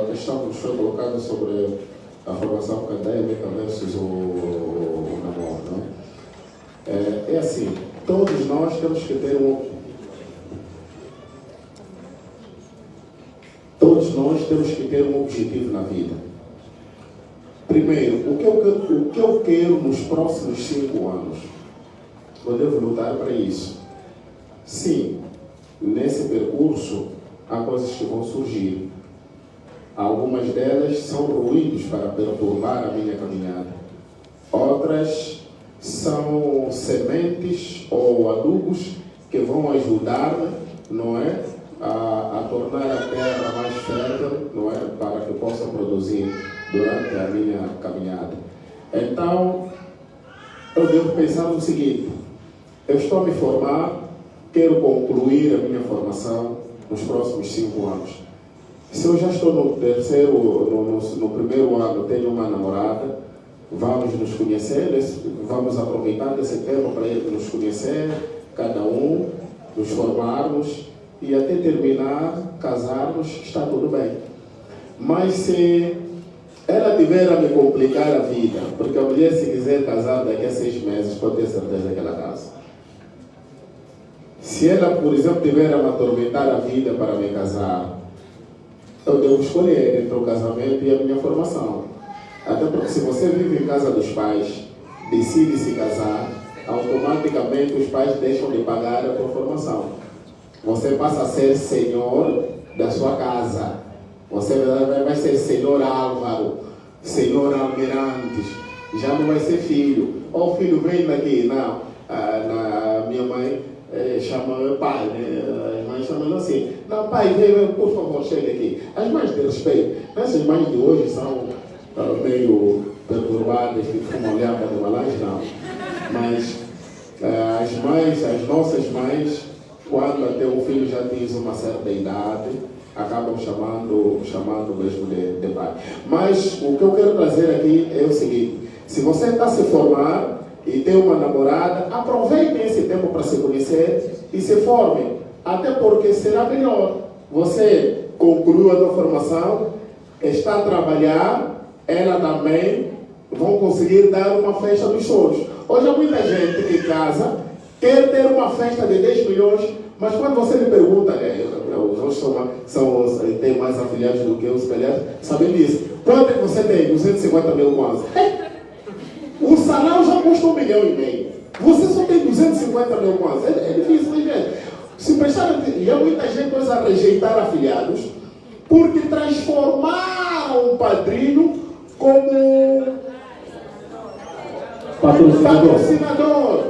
a questão que nos foi colocada sobre a formação acadêmica versus o namoro. Não? É assim, todos nós temos que ter um objetivo na vida. Primeiro, o que eu quero nos próximos 5 anos? Eu devo lutar para isso. Sim, nesse percurso há coisas que vão surgir. Algumas delas são ruídos para perturbar a minha caminhada. Outras são sementes ou adubos que vão ajudar-me, não é? A tornar a terra mais fértil, não é? Para que possa produzir durante a minha caminhada. Então, eu devo pensar no seguinte: eu estou a me formar, quero concluir a minha formação nos próximos 5 anos. Se eu já estou no primeiro ano, tenho uma namorada, vamos nos conhecer, vamos aproveitar esse tempo para nos conhecer, cada um, nos formarmos e até terminar, casarmos, está tudo bem. Mas se ela tiver a me complicar a vida, porque a mulher, se quiser casar daqui a 6 meses, pode ter certeza que ela casa. Se ela, por exemplo, tiver a me atormentar a vida para me casar, eu devo escolher entre o casamento e a minha formação. Até porque se você vive em casa dos pais, decide se casar, automaticamente os pais deixam de pagar a tua formação. Você passa a ser senhor da sua casa. Você vai ser senhor Álvaro, senhor Almirantes. Já não vai ser filho. Ou o filho vem daqui. Não, minha mãe chama meu pai, né? As mães chamam assim: não, pai, vem, por favor, chega aqui. As mães de respeito. Essas mães de hoje são meio perturbadas, que ficam olhando para uma laje, não. Mas as nossas mães, quando até o filho já diz uma certa idade, acabam chamando mesmo de pai. Mas o que eu quero trazer aqui é o seguinte: se você está a se formar e tem uma namorada, aproveitem esse tempo para se conhecer e se formem. Até porque será melhor. Você concluiu a sua formação, está a trabalhar, ela também, vão conseguir dar uma festa dos sonhos. Hoje há muita gente que casa, quer ter uma festa de 10 milhões, mas quando você me pergunta, os outros têm mais afiliados do que os afiliados, sabem disso. Quanto é que você tem? 250 mil quase. O salário já custa 1,5 milhão. Você só tem 250 mil quase. É difícil, gente. Se prestar, e há muita gente hoje a rejeitar afiliados porque transformaram o padrinho como patrocinador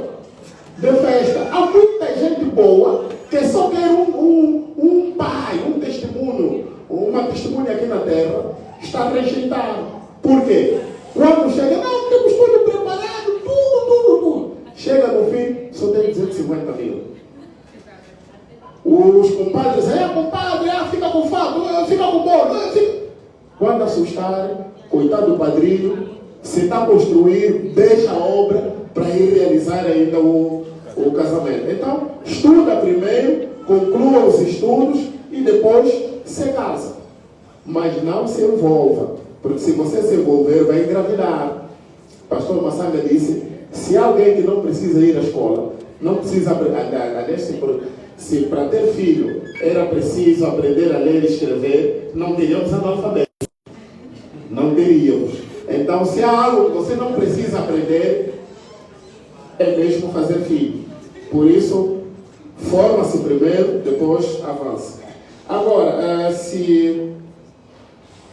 de festa. Há muita gente boa que só quer um pai, um testemunho, uma testemunha aqui na terra, está rejeitado. Por quê? Quando chega, não, temos tudo preparado, tudo. Chega no fim, só tem 250 mil. Os compadres, compadre, fica com fato, fica com bolo. Quando assustarem, coitado do padrinho, se está a construir, deixa a obra para ir realizar ainda o casamento. Então, estuda primeiro, conclua os estudos e depois se casa. Mas não se envolva, porque se você se envolver, vai engravidar. Pastor Massanga disse: se alguém que não precisa ir à escola, não precisa se para ter filho era preciso aprender a ler e escrever, não teríamos analfabetos. Não teríamos. Então, se há algo que você não precisa aprender, é mesmo fazer filho. Por isso, forma-se primeiro, depois avança. Agora, se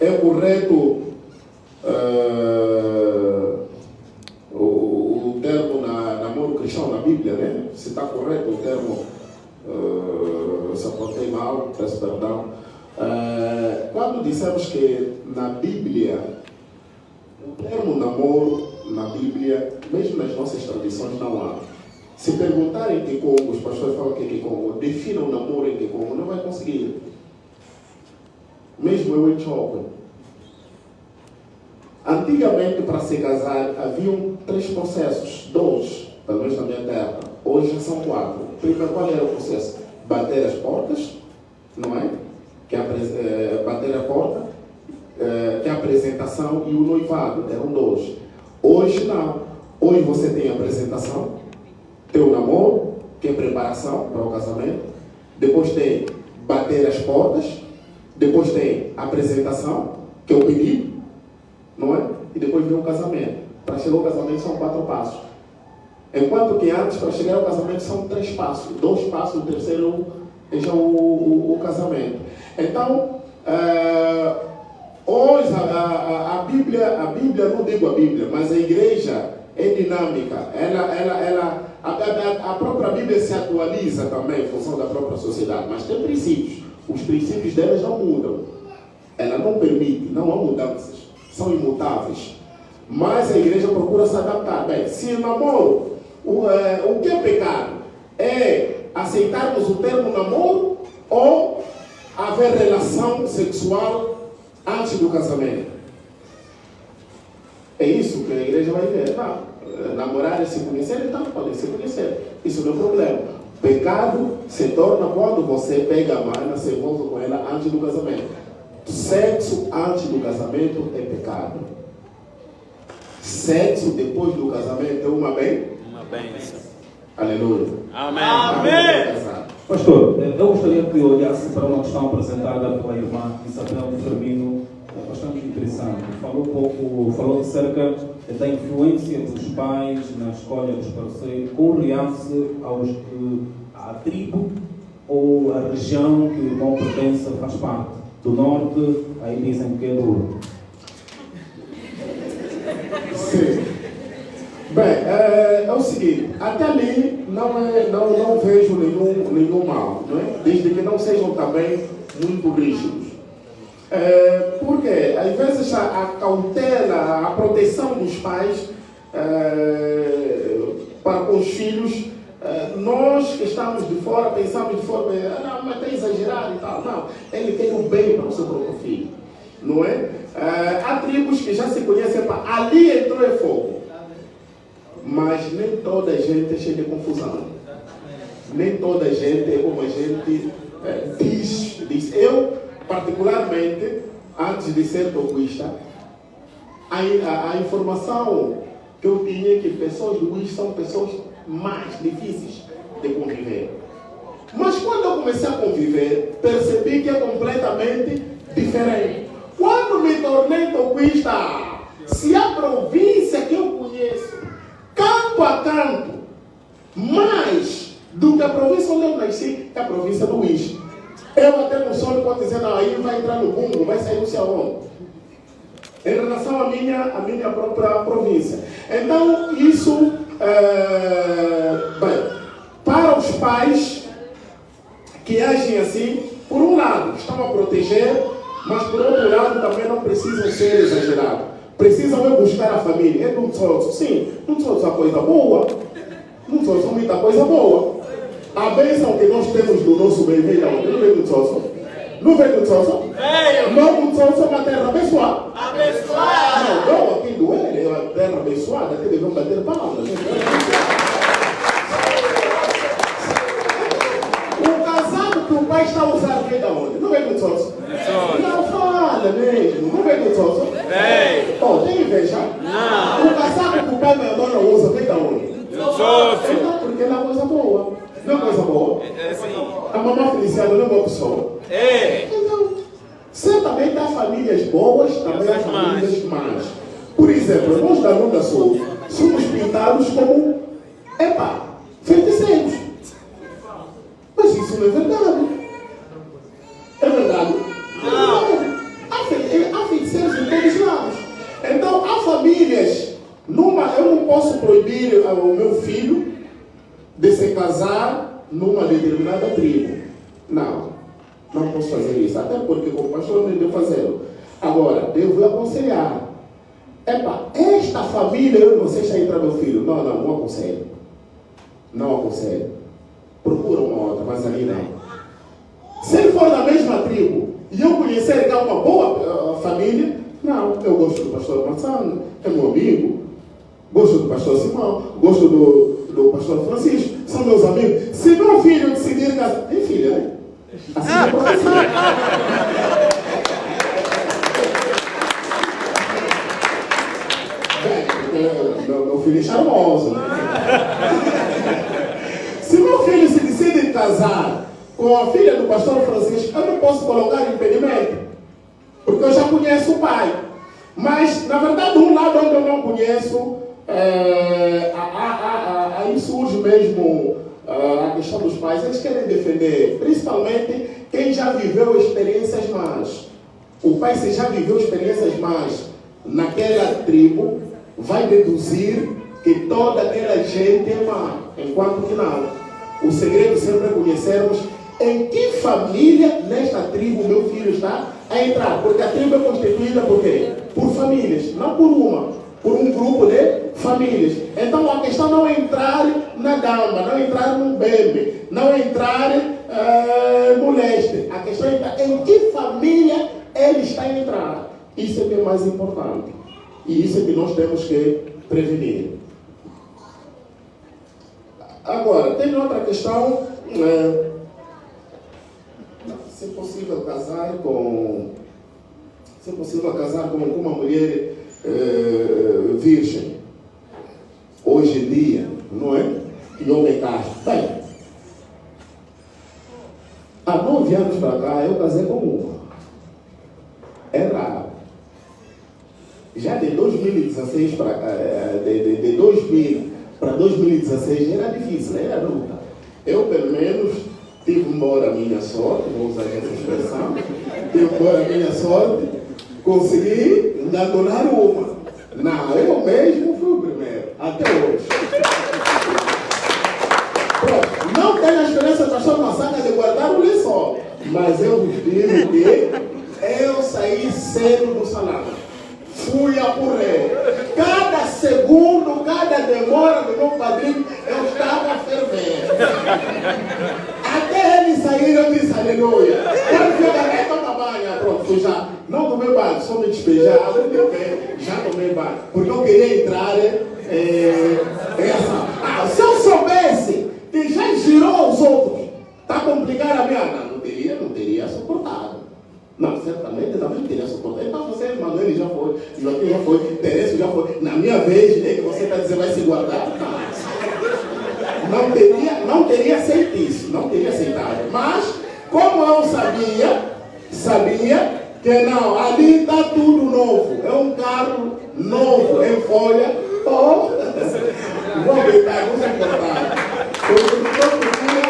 é correto o termo namoro cristão na Bíblia, né? Se está correto o termo, se apontei mal, peço perdão. Quando dissemos que na Bíblia, o termo namoro na Bíblia, mesmo nas nossas tradições, não há. Se perguntarem que como, os pastores falam que como, defina o namoro em que como, não vai conseguir. Mesmo eu em choque. Antigamente, para se casar, haviam 3 processos, 2, pelo menos na minha terra. Hoje já são 4. Primeiro, qual era o processo? Bater as portas, não é? Bater a porta, que é a apresentação e o noivado, eram 2. Hoje não. Hoje você tem a apresentação, tem o namoro que é preparação para o casamento. Depois tem bater as portas. Depois tem apresentação, que é o pedido, não é? E depois vem o casamento. Para chegar ao casamento são 4 passos. Enquanto que antes, para chegar ao casamento, são 3 passos. 2 passos, o terceiro é já o casamento. Então, hoje a Bíblia, não digo a Bíblia, mas a igreja é dinâmica. A própria Bíblia se atualiza também em função da própria sociedade, mas tem princípios. Os princípios delas não mudam. Ela não permite, não há mudanças. São imutáveis. Mas a igreja procura se adaptar. Bem, se namoro, o que é pecado? É aceitarmos o termo namoro ou haver relação sexual antes do casamento? É isso que a igreja vai ver. Não, namorar é se conhecer, então podem se conhecer. Isso não é problema. Pecado se torna quando você pega a mana, se envolve com ela antes do casamento. Sexo antes do casamento é pecado. Sexo depois do casamento é uma bênção. Aleluia. Amém. Amém. Pastor, eu gostaria que olhasse para uma questão apresentada pela irmã Isabel Firmino, bastante interessante. Falou acerca da influência dos pais na escolha dos parceiros com realce à tribo ou à região que o irmão pertence faz parte. Do norte, aí dizem que é duro. Sim. Bem, é o seguinte, até ali não vejo nenhum mal, não é? Desde que não sejam também muito rígidos. Porque às vezes a cautela, a proteção dos pais para com os filhos, nós que estamos de fora pensamos de forma, não, mas está exagerado e tal. Não, ele quer o bem para o seu próprio filho, não é? Há tribos que já se conhecem, ali entrou em fogo. Mas nem toda a gente é cheia de confusão. Nem toda a gente é como a gente diz. Eu, particularmente, antes de ser toquista, a informação que eu tinha é que pessoas do Wish são pessoas mais difíceis de conviver. Mas quando eu comecei a conviver, percebi que é completamente diferente. Quando me tornei toquista, se a província que eu conheço, canto a canto, mais do que a província onde eu nasci, é a província do Wish. Eu até no sonho posso dizer, não, aí vai entrar no bumbo, vai sair no céu. Em relação à minha própria província. Então, isso, bem, para os pais que agem assim, por um lado, estão a proteger, mas por outro lado também não precisam ser exagerados. Precisam buscar a família. É não só, sim, não só coisa boa, não só muita coisa boa. A bênção que nós temos do nosso bem vem da onde? Não vem do Tsosso? Não vem do Tsosso? Não, o Tsosso é uma terra abençoada. Não, aqui do L é uma terra abençoada, que devemos bater palmas. O casaco que o pai está a usar vem da onde? Não vem do Tsosso? Não fala mesmo, não vem do Tsosso? Oh, tem inveja? Não. O casaco que o pai e a dona usa vem da onde? Então, porque é uma coisa boa. Não é coisa boa? A mamãe Feliciana não é uma pessoa. Então, certamente há famílias boas, também há famílias más. Por exemplo, nós da Lunda Sul somos pintados como, feiticeiros. Mas isso não é verdade. É verdade? Não. Há feiticeiros em todos os lados. Então, há famílias, eu não posso proibir ao meu filho de se casar numa determinada tribo. Não posso fazer isso. Até porque como pastor não devo fazê-lo. Agora, devo aconselhar. Esta família, eu não sei se entra meu filho. Não aconselho. Não aconselho. Procura uma outra, mas ali não. Se ele for da mesma tribo e eu conhecer que é uma boa família, não, eu gosto do pastor Marçano, é meu amigo. Gosto do pastor Simão, gosto do pastor Francisco, são meus amigos. Se meu filho decidir casar, tem filha, né? Assim é para você. Meu filho é charmoso. Se meu filho se decide casar com a filha do pastor Francisco, eu não posso colocar impedimento, porque eu já conheço o pai. Mas, na verdade, um lado onde eu não conheço, aí surge mesmo a questão dos pais. Eles querem defender, principalmente quem já viveu experiências más. O pai, se já viveu experiências más naquela tribo, vai deduzir que toda aquela gente é má, enquanto que não. O segredo sempre é conhecermos em que família nesta tribo o meu filho está a entrar. Porque a tribo é constituída por quê? Por famílias, não por uma, por um grupo de famílias. Então a questão não é entrar na gamba, não é entrar no bebê, não é entrar no leste. A questão é em que família ele está a entrar. Isso é que é mais importante. E isso é que nós temos que prevenir. Agora, tem outra questão. Se é possível casar com uma mulher virgem, hoje em dia, não é? Que homem casa. Bem, há 9 anos para cá eu casei com uma. É raro. Já de 2016 para de 2000 para 2016 era difícil, era luta. Eu, pelo menos, tive embora a minha sorte, vou usar essa expressão, tive embora a minha sorte, consegui enganar uma. Não, eu mesmo fui o primeiro, até hoje. Pronto, não tenho a experiência de pastor Massacra de guardar o lençol, mas eu vos digo que eu saí cedo do salão. Fui a correr. Cada segundo, cada demora do meu padrinho, eu estava a ferver. Até ele sair, eu disse aleluia. Quando eu agarrei, toma banho. Pronto, fui já. Não tomei banho, só me despejar. Já tomei banho. Porque eu queria entrar se eu soubesse que já girou os outros, está complicado a minha. Não teria suportado. Não, certamente também teria suportado. Então você, Manuel, já foi, Joaquim já foi, Terêncio já foi. Na minha vez, é que você está dizendo vai se guardar? Não teria aceito isso, não teria aceitado. Mas, como eu sabia que não, ali está tudo novo. É um carro novo, em folha. Vou brincar, vou suportar. Porque todo dia,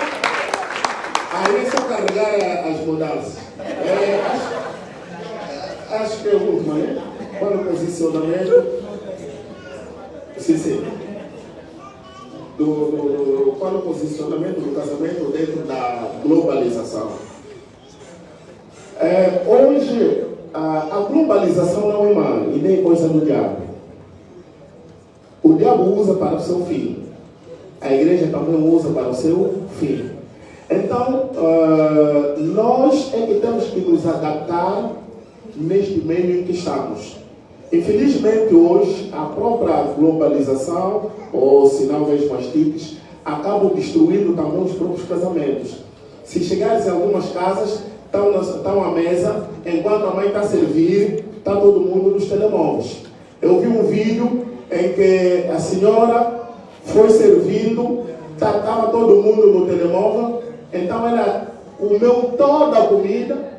aí é só carregar as mudanças. Acho que é o último, né? Para o posicionamento. Sim. Para o posicionamento do casamento dentro da globalização. Hoje, a globalização não é má e nem coisa do diabo. O diabo usa para o seu fim. A igreja também usa para o seu fim. Então, nós é que temos que nos adaptar neste meio em que estamos. Infelizmente, hoje, a própria globalização, ou se não mesmo as TICs, acabam destruindo também os próprios casamentos. Se chegares em algumas casas, estão à mesa, enquanto a mãe está a servir, está todo mundo nos telemóveis. Eu vi um vídeo em que a senhora foi servindo, estava todo mundo no telemóvel. Então ela comeu toda a comida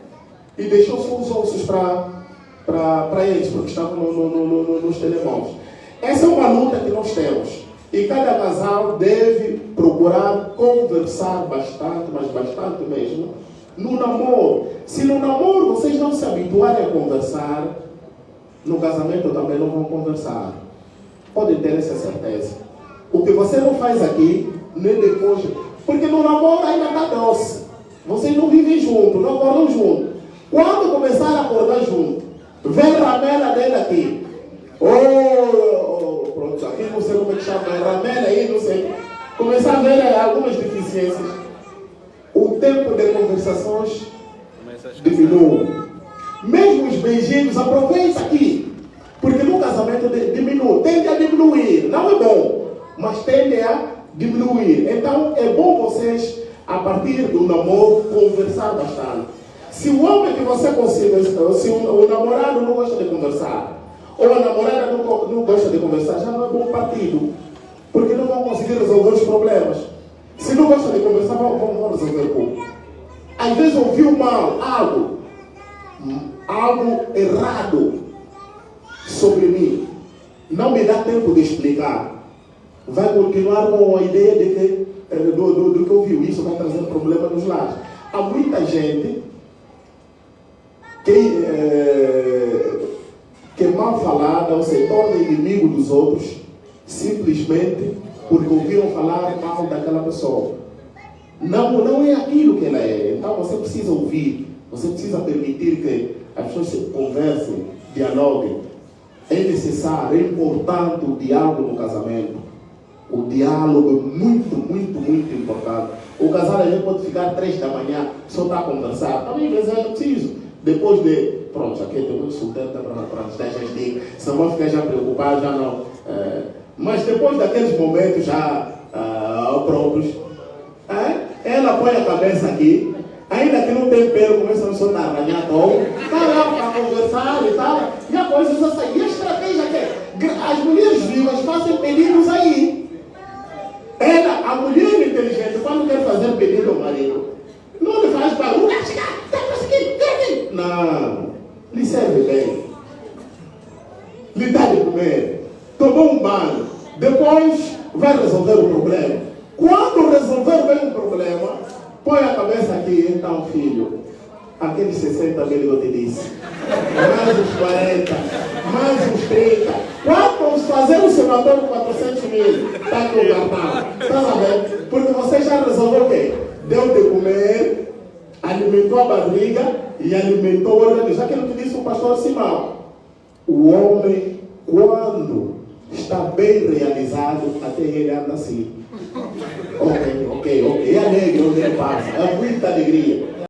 e deixou só os ossos para eles, porque estavam nos telemóveis. Essa é uma luta que nós temos. E cada casal deve procurar conversar bastante, mas bastante mesmo, no namoro. Se no namoro vocês não se habituarem a conversar, no casamento também não vão conversar. Podem ter essa certeza. O que você não faz aqui, nem depois... Porque no namoro ainda está doce. Vocês não vivem juntos, não acordam juntos. Quando começar a acordar juntos, vem a ramela dele aqui. Pronto, aqui não sei como é que chama, ramela aí, não sei. Começar a ver algumas deficiências. O tempo de conversações diminui. Mesmo os beijinhos, aproveita aqui. Porque no casamento diminui, tende a diminuir. Não é bom, mas tende a diminuir. Então é bom vocês, a partir do namoro, conversar bastante. Se o homem que você consiga, se o namorado não gosta de conversar, ou a namorada não gosta de conversar, já não é bom partido, porque não vão conseguir resolver os problemas. Se não gosta de conversar, vamos resolver pouco. Às vezes ouviu mal algo errado sobre mim. Não me dá tempo de explicar. Vai continuar com a ideia de que, do que ouviu. Isso vai trazer problema nos lares. Há muita gente que é mal falada ou se torna inimigo dos outros simplesmente porque ouviram falar mal daquela pessoa. Não é aquilo que ela é. Então você precisa ouvir, você precisa permitir que as pessoas se conversem, dialoguem. É necessário, é importante o diálogo no casamento. O diálogo é muito, muito, muito importante. O casal às vezes pode ficar 3 da manhã só para conversar. Também às vezes é preciso. Depois de, pronto, aqui tem muito solteiro para nos dar as dicas, senão vão ficar já preocupados, já não. Mas depois daqueles momentos já próprios, ela põe a cabeça aqui, ainda que não tem pelo, começa a só a arranhar todo, está lá para conversar e tal, e a coisa já sai. E a estratégia que as mulheres vivas fazem pedidos aí. A mulher inteligente, quando quer fazer pedido ao marido, não lhe faz barulho, não, lhe serve bem, lhe dá de comer, tomou um banho, depois vai resolver o problema. Quando resolver bem o problema, põe a cabeça aqui, então filho, aqueles 60 mil eu te disse, mais os 40, mais os 30, quando vamos fazer o somatório com 400 mil, está aqui o cartão, está sabendo? Porque você já resolveu o quê? Deu de comer, alimentou a barriga e alimentou o organismo. Aquilo que disse o pastor Simão, o homem, quando está bem realizado, até ele anda assim. Ok, é alegre onde ele passa, é muita alegria.